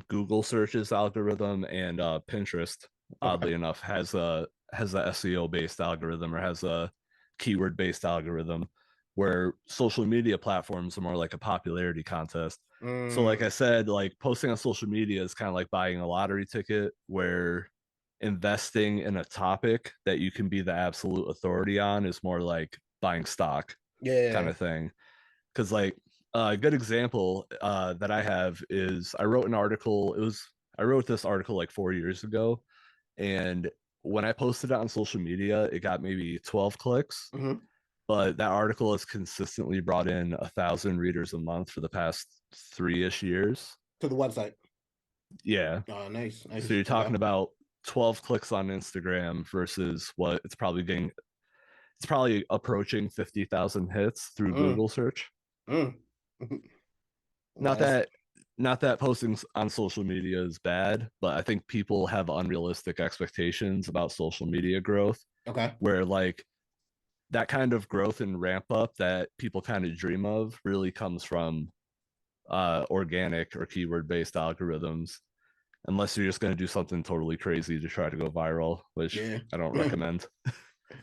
Google searches algorithm, and Pinterest. Okay. Oddly enough, has a SEO based algorithm or has a keyword based algorithm. Where social media platforms are more like a popularity contest. So, like I said, like posting on social media is kind of like buying a lottery ticket, where investing in a topic that you can be the absolute authority on is more like buying stock Yeah. kind of thing. Because like a good example that I have is I wrote an article. I wrote this article like 4 years ago, and when I posted it on social media, it got maybe 12 clicks. But that article has consistently brought in 1,000 readers a month for the past 3-ish years. To the website. Yeah. Oh, nice. So you're talking about 12 clicks on Instagram versus what it's probably getting. It's probably approaching 50,000 hits through Google search. Not Not that not that posting on social media is bad, but I think people have unrealistic expectations about social media growth. Okay. Where like that kind of growth and ramp up that people kind of dream of really comes from organic or keyword based algorithms, unless you're just going to do something totally crazy to try to go viral, which I don't recommend.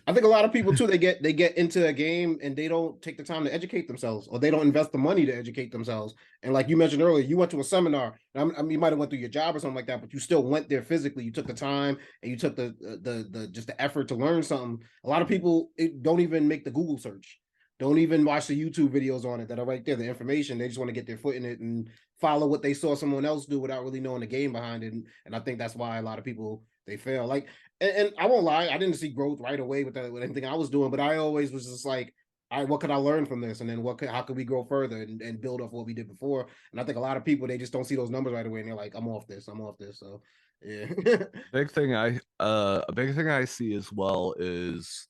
I think a lot of people too, they get into a game and they don't take the time to educate themselves, or they don't invest the money to educate themselves. And like you mentioned earlier, you went to a seminar. I mean, you might have went through your job or something like that, but you still went there physically. You took the time and you took the just the effort to learn something. A lot of people don't even make the Google search, don't even watch the YouTube videos on it that are right there, the information. They just want to get their foot in it and follow what they saw someone else do without really knowing the game behind it. And I think that's why a lot of people, they fail. Like, and I won't lie, I didn't see growth right away with anything I was doing, but I always was just like, all right, what could I learn from this? And then how could we grow further and build off what we did before? And I think a lot of people, they just don't see those numbers right away, and they're like, I'm off this. So yeah. A big thing I see as well is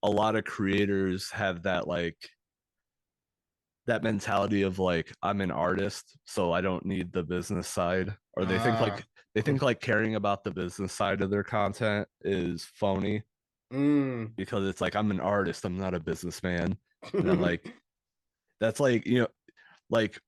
a lot of creators have that like that mentality of like, I'm an artist, so I don't need the business side. Or they think like caring about the business side of their content is phony, because it's like, I'm an artist, I'm not a businessman. And I'm like, that's like, like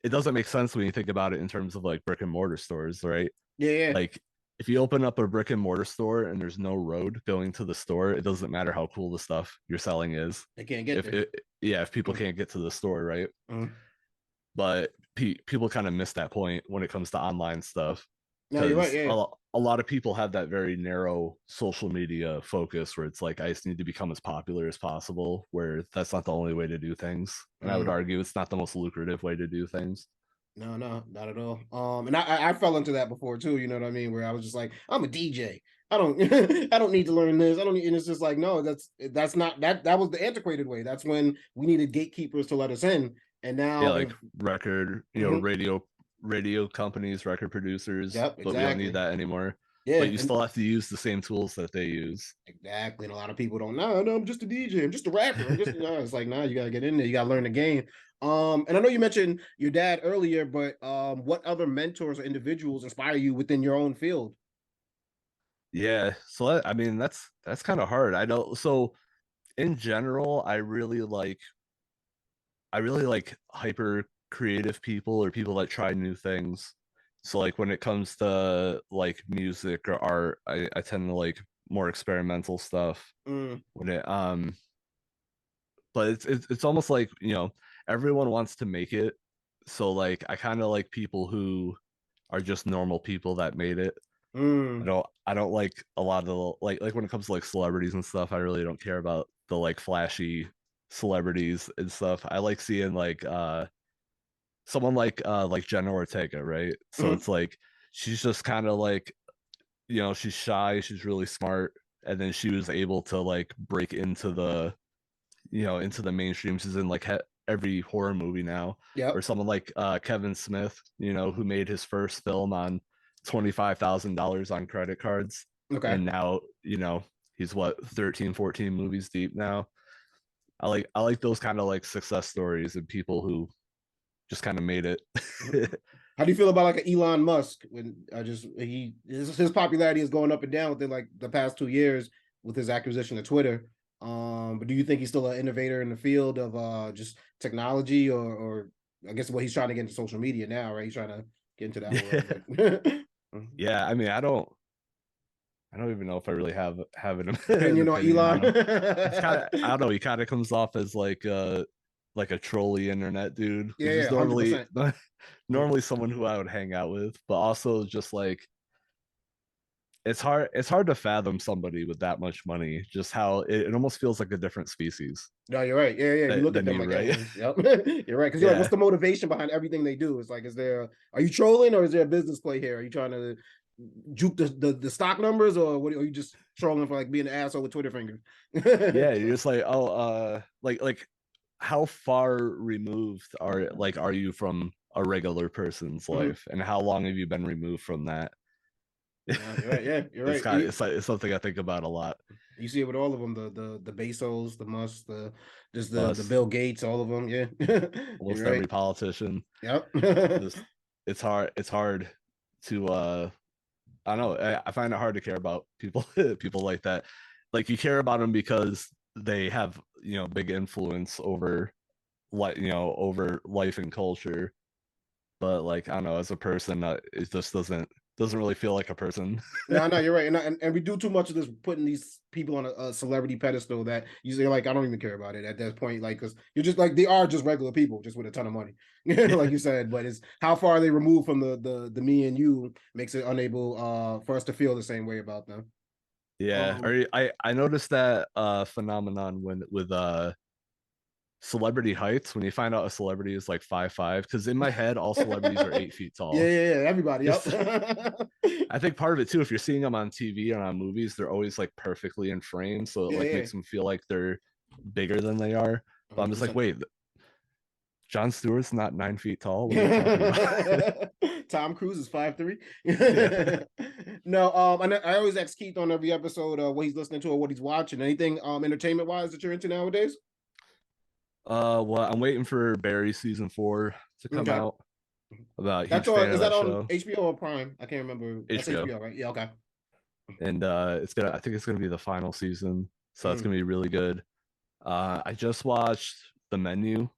it doesn't make sense when you think about it in terms of like brick and mortar stores, right? Yeah. Like if you open up a brick and mortar store and there's no road going to the store, it doesn't matter how cool the stuff you're selling is. They can't get there. If people can't get to the store, right? But people kind of miss that point when it comes to online stuff. No, you're right. Yeah. A lot of people have that very narrow social media focus where it's like, I just need to become as popular as possible, where that's not the only way to do things. And I would argue it's not the most lucrative way to do things. No, not at all. And I fell into that before too. You know what I mean? Where I was just like, I'm a DJ. I don't I don't need to learn this. I don't need, and it's just like, no, that's not that was the antiquated way. That's when we needed gatekeepers to let us in. And now, yeah, like record, radio companies, record producers. Yep, But we don't need that anymore. Yeah, but you still have to use the same tools that they use. Exactly. And a lot of people don't know. No, I'm just a DJ. I'm just a rapper. I'm just it's like, nah, you gotta get in there. You gotta learn the game. And I know you mentioned your dad earlier, but what other mentors or individuals inspire you within your own field? Yeah, so I mean that's kind of hard. I know. So in general, I really like hyper creative people or people that try new things. So like when it comes to like music or art, I tend to like more experimental stuff. When it but it's almost like, everyone wants to make it. So like I kind of like people who are just normal people that made it. I don't like a lot of the like when it comes to like celebrities and stuff, I really don't care about the like flashy celebrities and stuff. I like seeing like someone like Jenna Ortega, right? So it's like she's just kind of like, she's shy, she's really smart, and then she was able to like break into the into the mainstream. She's in like every horror movie now. Yep. Or someone like Kevin Smith, who made his first film on $25,000 on credit cards. Okay. And now, he's what, 13, 14 movies deep now. I like those kind of like success stories and people who just kind of made it. How do you feel about like an Elon Musk when his popularity is going up and down within like the past 2 years with his acquisition of Twitter? But do you think he's still an innovator in the field of just technology, or I guess what he's trying to get into social media now, right? He's trying to get into that world. Yeah, I mean, I don't even know if I really have an opinion on Elon. I don't know. He kind of comes off as like a trolly internet dude, which is normally someone who I would hang out with, but also just like it's hard to fathom somebody with that much money, just how it almost feels like a different species. No, you're right. Yeah. You look at them like aliens. Yep. You're right. Because you're like, what's the motivation behind everything they do? It's like, are you trolling, or is there a business play here? Are you trying to juke the stock numbers, or what? Are you just trolling for like being an asshole with Twitter fingers? Yeah, you're just like, like how far removed are you from a regular person's life, and how long have you been removed from that? You're right. Yeah, you're right. It's something I think about a lot. You see it with all of them, the Bezos, the Musk, the Bill Gates, all of them. Yeah, almost every politician. Yep. It's hard to I don't know. I find it hard to care about people like that. Like, you care about them because they have big influence over over life and culture. But like, I don't know, as a person, it just doesn't really feel like a person. No, you're right, and we do too much of this, putting these people on a celebrity pedestal that usually like, I don't even care about it at that point, like, because you're just like, they are just regular people just with a ton of money, like you said. But it's how far they remove from the me and you makes it unable for us to feel the same way about them. Yeah, I noticed that phenomenon with celebrity heights, when you find out a celebrity is like 5'5", because in my head all celebrities are 8 feet tall. Yeah, everybody. Yep. I think part of it too, if you're seeing them on TV and on movies, they're always like perfectly in frame, so it makes them feel like they're bigger than they are. But I'm just like, wait, Jon Stewart's not 9 feet tall. What are you talking about? Tom Cruise is 5'3". No, I always ask Keith on every episode what he's listening to or what he's watching. Anything entertainment wise that you're into nowadays? Well, I'm waiting for Barry season 4 to come out. Is that on HBO or Prime? I can't remember. That's HBO, right? Yeah, okay. And I think it's gonna be the final season, so it's gonna be really good. I just watched The Menu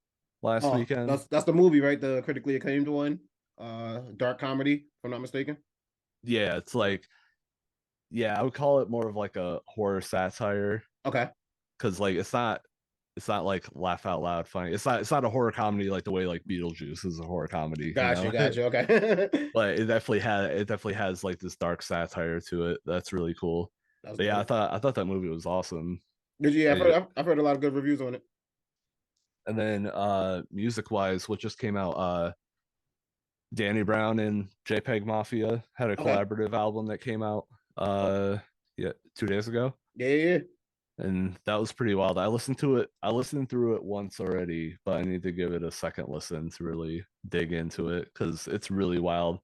last weekend. That's the movie, right? The critically acclaimed one. Dark comedy, if I'm not mistaken. Yeah, it's like, I would call it more of like a horror satire. Okay. Because like it's not like laugh out loud funny. It's not a horror comedy like the way like Beetlejuice is a horror comedy. Gotcha. Okay. But it definitely has like this dark satire to it. That's really cool. But yeah, I thought that movie was awesome. Did you? I've heard a lot of good reviews on it. And then music wise, what just came out, Danny Brown and JPEG Mafia had a collaborative album that came out 2 days ago. Yeah. And that was pretty wild. I listened through it once already, but I need to give it a second listen to really dig into it, because it's really wild.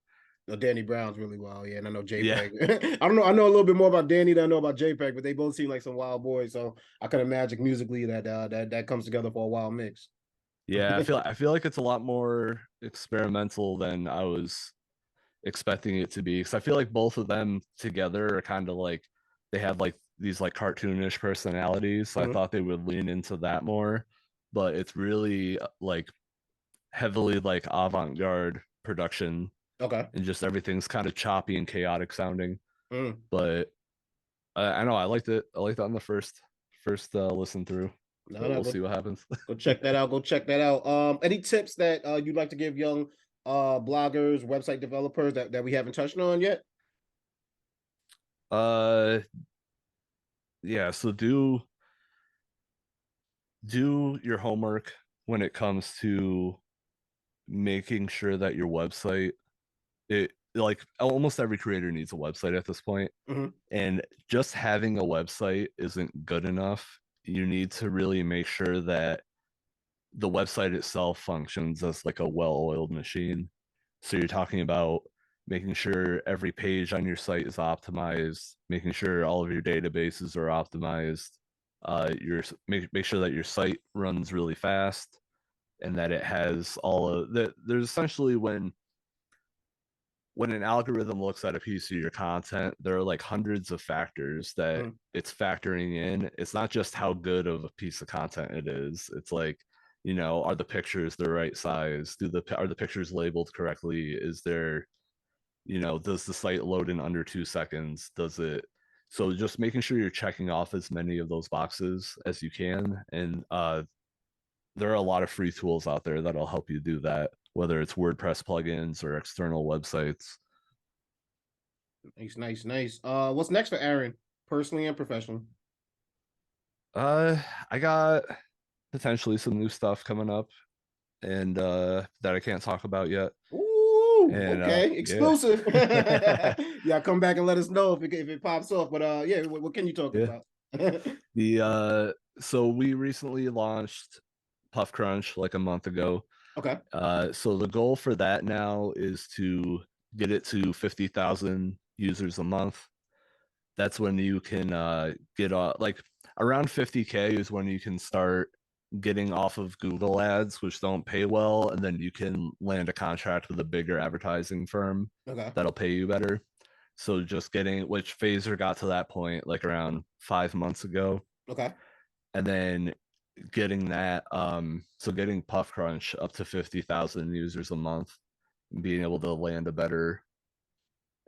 No, Danny Brown's really wild, yeah, and I know JPEG. Yeah. I don't know. I know a little bit more about Danny than I know about JPEG, but they both seem like some wild boys. So I can imagine musically that comes together for a wild mix. Yeah, I feel like it's a lot more experimental than I was expecting it to be, because I feel like both of them together are kind of like, they have like these like cartoonish personalities, so I thought they would lean into that more, but it's really like heavily like avant-garde production. Okay. And just everything's kind of choppy and chaotic sounding. But I know I liked it on the first listen through. We'll see what happens. Go check that out. Any tips that you'd like to give young bloggers, website developers that we haven't touched on yet? Yeah, so do your homework when it comes to making sure that your website, like almost every creator needs a website at this point. And just having a website isn't good enough. You need to really make sure that the website itself functions as like a well-oiled machine. So you're talking about making sure every page on your site is optimized, making sure all of your databases are optimized. Make sure that your site runs really fast and that it has all of that. There's essentially when an algorithm looks at a piece of your content, there are like hundreds of factors that it's factoring in. It's not just how good of a piece of content it is. It's like, are the pictures the right size? Are the pictures labeled correctly? Is there, does the site load in under 2 seconds? So just making sure you're checking off as many of those boxes as you can. And there are a lot of free tools out there that'll help you do that, whether it's WordPress plugins or external websites. Nice. What's next for Aaron, personally and professionally? I got potentially some new stuff coming up and that I can't talk about yet. Ooh, and, okay, exclusive. Yeah, come back and let us know if it pops off. But yeah, what can you talk about? So we recently launched Puff Crunch like a month ago. Okay. So the goal for that now is to get it to 50,000 users a month. That's when you can get like around 50K is when you can start getting off of Google ads, which don't pay well, and then you can land a contract with a bigger advertising firm that'll pay you better. So just which Phaser got to that point like around 5 months ago. Okay. And then getting that, so getting Puff Crunch up to 50,000 users a month, and being able to land a better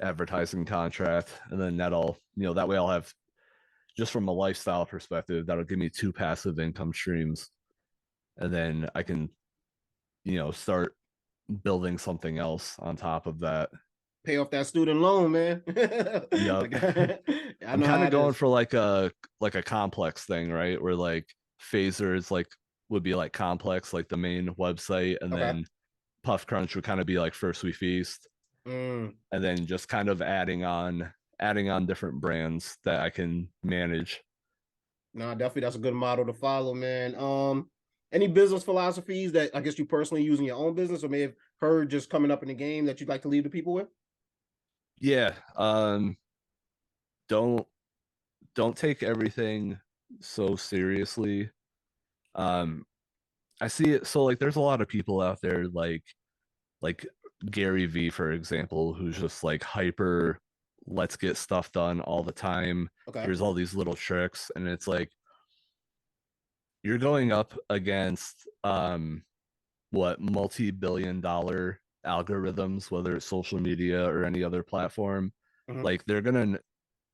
advertising contract, and then that'll, that way I'll have, just from a lifestyle perspective, that'll give me 2 passive income streams, and then I can, start building something else on top of that. Pay off that student loan, man. Yeah, I'm kind of going for like a complex thing, right? Where like Phaser is like would be like complex, like the main website, and then Puff Crunch would kind of be like First We Feast, and then just kind of adding on different brands that I can manage. No, definitely that's a good model to follow, man. Any business philosophies that I guess you personally use in your own business or may have heard just coming up in the game that you'd like to leave the people with? Yeah. Don't take everything so seriously. I see it. So like there's a lot of people out there like Gary V, for example, who's just like hyper, let's get stuff done all the time. Here's all these little tricks. And it's like you're going up against multi-billion-dollar algorithms, whether it's social media or any other platform. Like they're gonna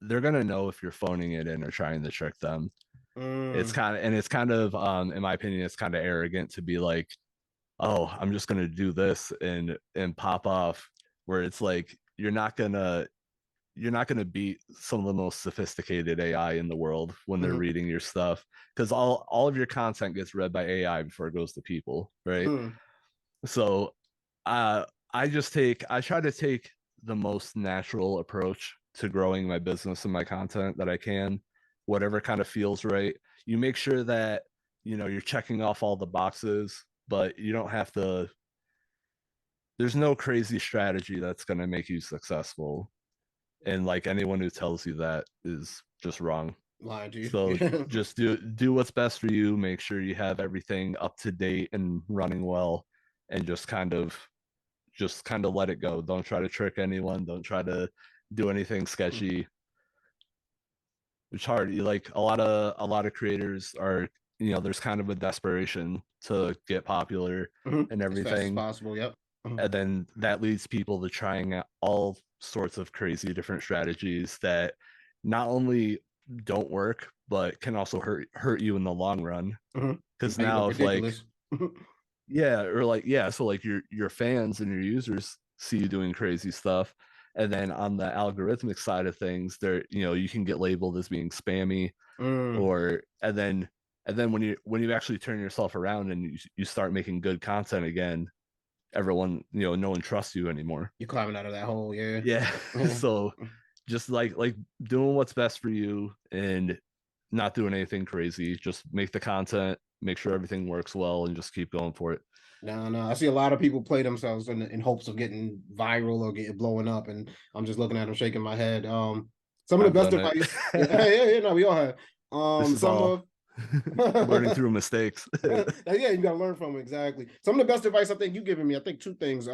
know if you're phoning it in or trying to trick them. It's kind of in my opinion, it's kind of arrogant to be like, oh, I'm just gonna do this and pop off, where it's like you're not gonna beat some of the most sophisticated AI in the world when they're reading your stuff, because all of your content gets read by AI before it goes to people, right? So I try to take the most natural approach to growing my business and my content that I can, whatever kind of feels right. You make sure that you're checking off all the boxes, but you don't have to. There's no crazy strategy that's going to make you successful, and like anyone who tells you that is just wrong. Lying to you. So just do what's best for you. Make sure you have everything up to date and running well, and just kind of let it go. Don't try to trick anyone. Don't try to do anything sketchy. It's hard. You like a lot of creators are, there's kind of a desperation to get popular and everything. As fast as possible, yep. And then that leads people to trying out all sorts of crazy different strategies that not only don't work, but can also hurt you in the long run. Because now if like yeah, or like so like your fans and your users see you doing crazy stuff, and then on the algorithmic side of things, there you can get labeled as being spammy, or and then when you actually turn yourself around and you start making good content again, everyone no one trusts you anymore. You're climbing out of that hole. Yeah. So just like doing what's best for you and not doing anything crazy. Just make the content, make sure everything works well, and just keep going for it. No, I see a lot of people play themselves in hopes of getting viral or getting blowing up, and I'm just looking at them shaking my head. Some of the best advice, yeah, no, we all have. This is Some all of learning through mistakes. yeah, you gotta learn from it, exactly. Some of the best advice I think you given me, I think two things.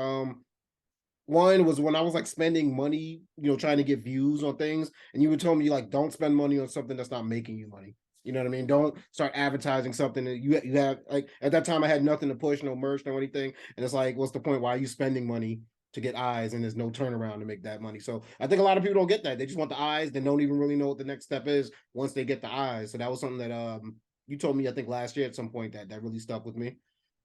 One was when I was like spending money, trying to get views on things, and you would tell me like, don't spend money on something that's not making you money. You know what I mean? Don't start advertising something that you have. Like at that time, I had nothing to push, no merch, no anything, and it's like, what's the point? Why are you spending money to get eyes, and there's no turnaround to make that money? So I think a lot of people don't get that. They just want the eyes, they don't even really know what the next step is once they get the eyes. So that was something that you told me I think last year at some point that really stuck with me.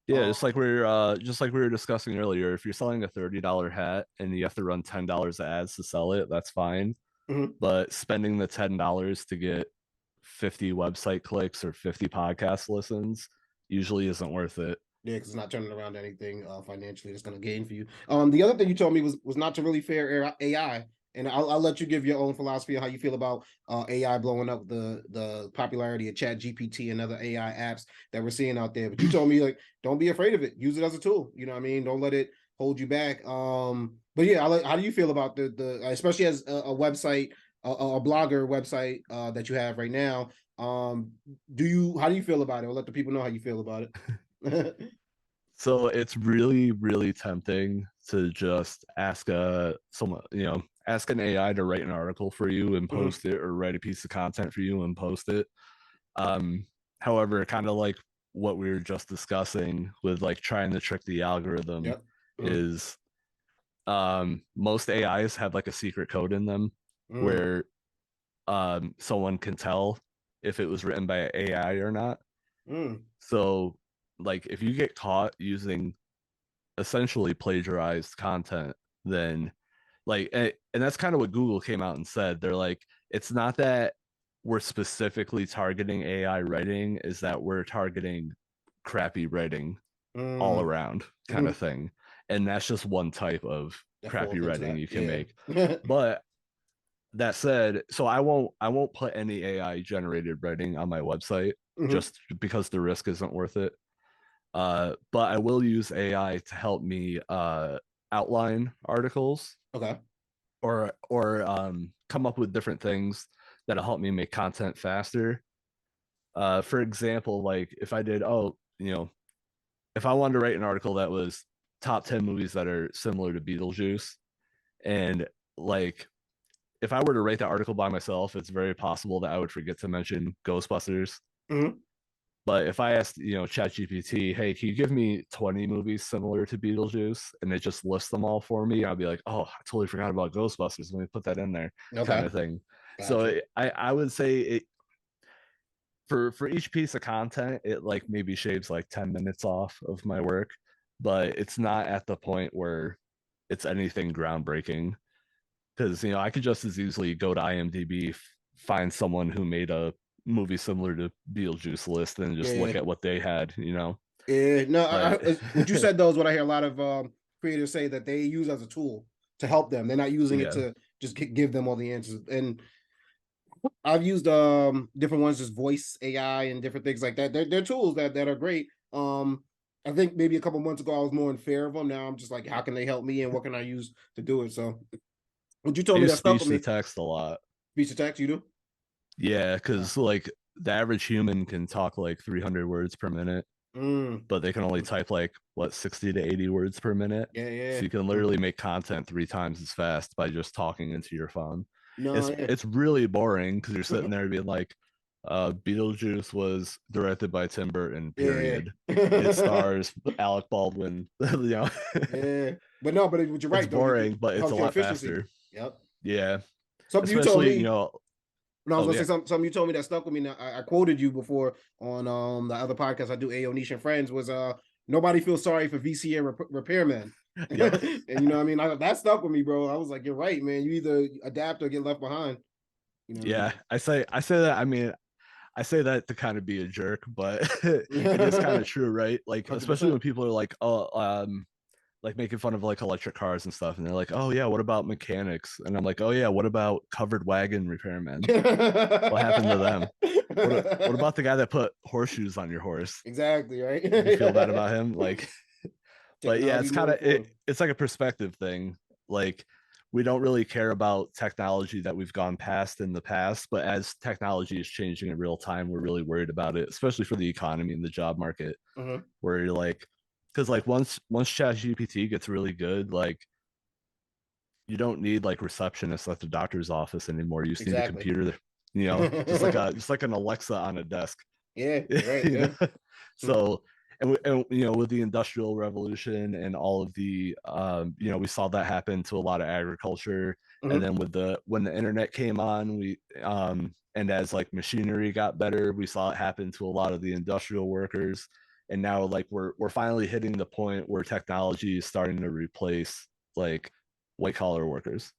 Yeah, just like we were discussing earlier, if you're selling a $30 hat and you have to run $10 ads to sell it, that's fine. Mm-hmm. But spending the $10 to get 50 website clicks or 50 podcast listens usually isn't worth it. Yeah, because it's not turning around anything financially that's going to gain for you. The other thing you told me was not to really fear AI, and I'll let you give your own philosophy on how you feel about AI blowing up the popularity of Chat GPT and other AI apps that we're seeing out there. But you told me like, don't be afraid of it. Use it as a tool. You know what I mean? Don't let it hold you back. But yeah, how do you feel about the especially as a website, a blogger website that you have right now? How do you feel about it? Or let the people know how you feel about it. So it's really, really tempting to just ask ask an AI to write an article for you and post it, or write a piece of content for you and post it. However, kind of like what we were just discussing with like trying to trick the algorithm, is most AIs have like a secret code in them where someone can tell if it was written by an AI or not. So like if you get caught using essentially plagiarized content, then like, and that's kind of what Google came out and said. They're like, it's not that we're specifically targeting AI writing, is that we're targeting crappy writing all around kind of thing. And that's just one type of crappy writing you can make. But that said, so I won't put any AI generated writing on my website just because the risk isn't worth it. But I will use AI to help me outline articles. Okay. Or come up with different things that'll help me make content faster. For example, like if I did, if I wanted to write an article that was top 10 movies that are similar to Beetlejuice, and like if I were to write that article by myself, it's very possible that I would forget to mention Ghostbusters. But if I asked, ChatGPT, hey, can you give me 20 movies similar to Beetlejuice? And it just lists them all for me, I'll be like, oh, I totally forgot about Ghostbusters. Let me put that in there, kind of thing. Gotcha. So I would say it for each piece of content, it like maybe shaves like 10 minutes off of my work, but it's not at the point where it's anything groundbreaking. Because, I could just as easily go to IMDb, find someone who made a movie similar to Beetlejuice list and just look at what they had, Yeah, no, what you said though is what I hear a lot of creators say, that they use as a tool to help them. They're not using it to just give them all the answers. And I've used different ones, just voice AI and different things like that. They're tools that are great. I think maybe a couple months ago I was more in fear of them. Now I'm just like, how can they help me and what can I use to do it? So what you told me that stuck with me. Speech to text a lot. Speech to text, you do? Yeah, because like the average human can talk like 300 words per minute, but they can only type like 60 to 80 words per minute. Yeah. So you can literally make content 3 times as fast by just talking into your phone. No, it's really boring because you're sitting there being like, Beetlejuice was directed by Tim Burton, period. It stars Alec Baldwin. Yeah, but you're right. It's boring, but it's a lot faster. Yep. Yeah. Something especially, you told me, I was gonna say something you told me that stuck with me. Now, I quoted you before on the other podcast I do, Ayo Niche and Friends, was nobody feels sorry for VCA repairmen. Yep. And you know what I mean? That stuck with me, bro. I was like, you're right, man. You either adapt or get left behind. I say that. I mean, I say that to kind of be a jerk, but it is kind of true, right? Like, 100%. Especially when people are like, like making fun of like electric cars and stuff, and they're like, "Oh yeah, what about mechanics?" And I'm like, "Oh yeah, what about covered wagon repairmen? What happened to them? What about the guy that put horseshoes on your horse? Exactly, right? You feel bad about him?" Like, but yeah, Technology it's kind moving of forward. it's like a perspective thing. Like, we don't really care about technology that we've gone past in the past, but as technology is changing in real time, we're really worried about it, especially for the economy and the job market, where you're like, because like once ChatGPT gets really good, like you don't need like receptionists at the doctor's office anymore. You just need a Exactly. computer, just like an Alexa on a desk. Yeah, you're right. You Yeah. know? So and you know, with the industrial revolution and all of the you know, we saw that happen to a lot of agriculture. And then with the when the internet came on, we and as like machinery got better, we saw it happen to a lot of the industrial workers. And now like we're finally hitting the point where technology is starting to replace like white collar workers,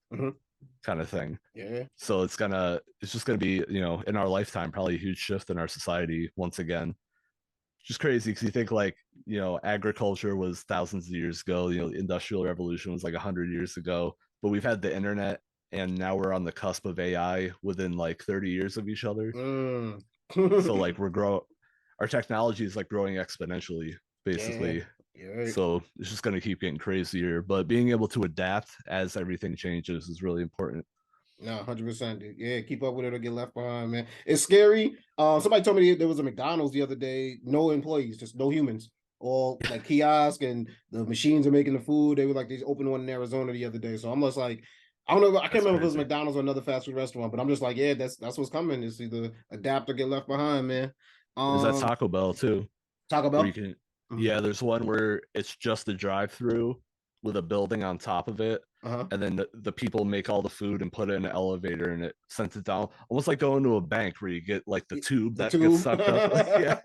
kind of thing. Yeah. So it's just gonna be, you know, in our lifetime, probably a huge shift in our society once again. Just crazy because you think like, you know, agriculture was thousands of years ago, you know, the industrial revolution was like 100 years ago, but we've had the internet and now we're on the cusp of AI within like 30 years of each other. So like our technology is like growing exponentially, Yeah. basically. You're right. So it's just going to keep getting crazier, but being able to adapt as everything changes is really important. No, 100%, dude. Yeah, keep up with it or get left behind, man. It's scary. Somebody told me there was a McDonald's the other day, no employees, just no humans. All like kiosk and the machines are making the food. They were like, they opened one in Arizona the other day. So I'm just like, I don't know, I can't That's remember if it was crazy. McDonald's or another fast food restaurant, but I'm just like, yeah, that's what's coming. It's either adapt or get left behind, man. There's that Taco Bell too, Taco where you Bell. can, yeah, there's one where it's just a drive-through with a building on top of it, and then the people make all the food and put it in an elevator and it sends it down, almost like going to a bank where you get like the tube The that gets tube. sucked up. Yeah,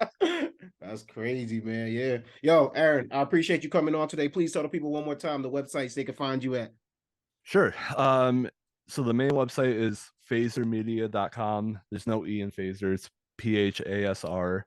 That's crazy, man. Yeah. Yo, Aaron, I appreciate you coming on today. Please tell the people one more time the websites they can find you at. sure. So the main website is phasermedia.com. There's no E in phaser, it's PHASR.com.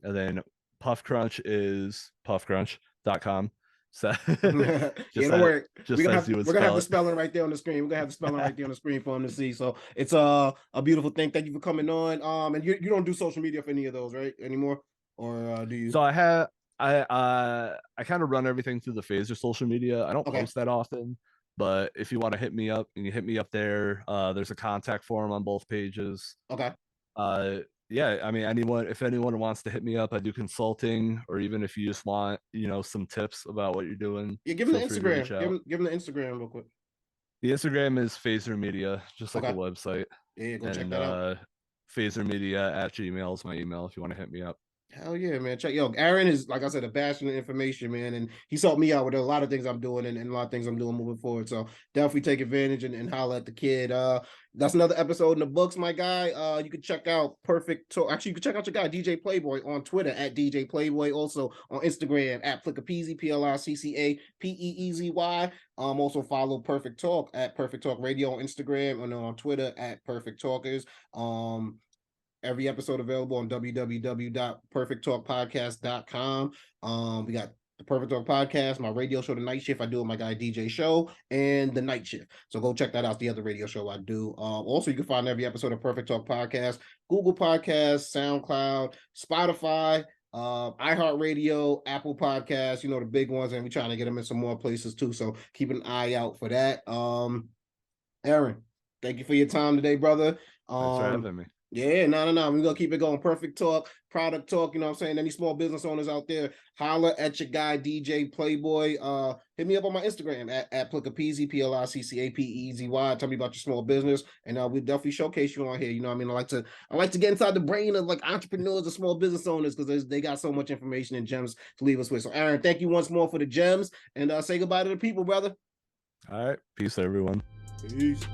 And then Puff Crunch is puffcrunch.com. So Yeah, don't worry. just as you would We're gonna have spell the it. spelling right there on the screen. We're gonna have the spelling right there on the screen for them to see. So it's a beautiful thing. Thank you for coming on. And you don't do social media for any of those, right? Anymore? Or do you? So I kind of run everything through the Phaser social media. I don't Okay. post that often, but if you want to hit me up, and you hit me up there, there's a contact form on both pages. Okay. Uh yeah, I mean, if anyone wants to hit me up, I do consulting, or even if you just want, you know, some tips about what you're doing, Yeah, give them feel the free to reach Instagram. out. Give them the Instagram real quick. The Instagram is Phaser Media, just like the Okay. website. Yeah, go check And that out. phasermedia@gmail is my email if you want to hit me up. Hell yeah, man. Check Aaron is, like I said, a bastion of information, man. And he's helped me out with a lot of things I'm doing and a lot of things I'm doing moving forward. So definitely take advantage and holler at the kid. That's another episode in the books, my guy. You can check out Perfect Talk. Actually, you can check out your guy, DJ Playboy, on Twitter at DJ Playboy. Also on Instagram at PLICCAPLAYBOY, PLICCAPLAYBOY. Also follow Perfect Talk at Perfect Talk Radio on Instagram and on Twitter at Perfect Talkers. Every episode available on www.perfecttalkpodcast.com. We got the Perfect Talk Podcast, my radio show, The Night Shift. I do with my guy DJ Show, and The Night Shift. So go check that out. It's the other radio show I do. Also, you can find every episode of Perfect Talk Podcast, Google Podcasts, SoundCloud, Spotify, iHeartRadio, Apple Podcasts, you know, the big ones, and we're trying to get them in some more places too. So keep an eye out for that. Aaron, thank you for your time today, brother. Thanks for having me. Yeah, no. We're gonna keep it going. Perfect Talk, product talk, you know what I'm saying? Any small business owners out there, holler at your guy, DJ Playboy. Hit me up on my Instagram at PLICCAPEZY, PLICCAPEZY. Tell me about your small business, and we'll definitely showcase you on here. You know what I mean? I like to get inside the brain of like entrepreneurs and small business owners, because they got so much information and gems to leave us with. So Aaron, thank you once more for the gems, and say goodbye to the people, brother. All right. Peace, everyone. Peace.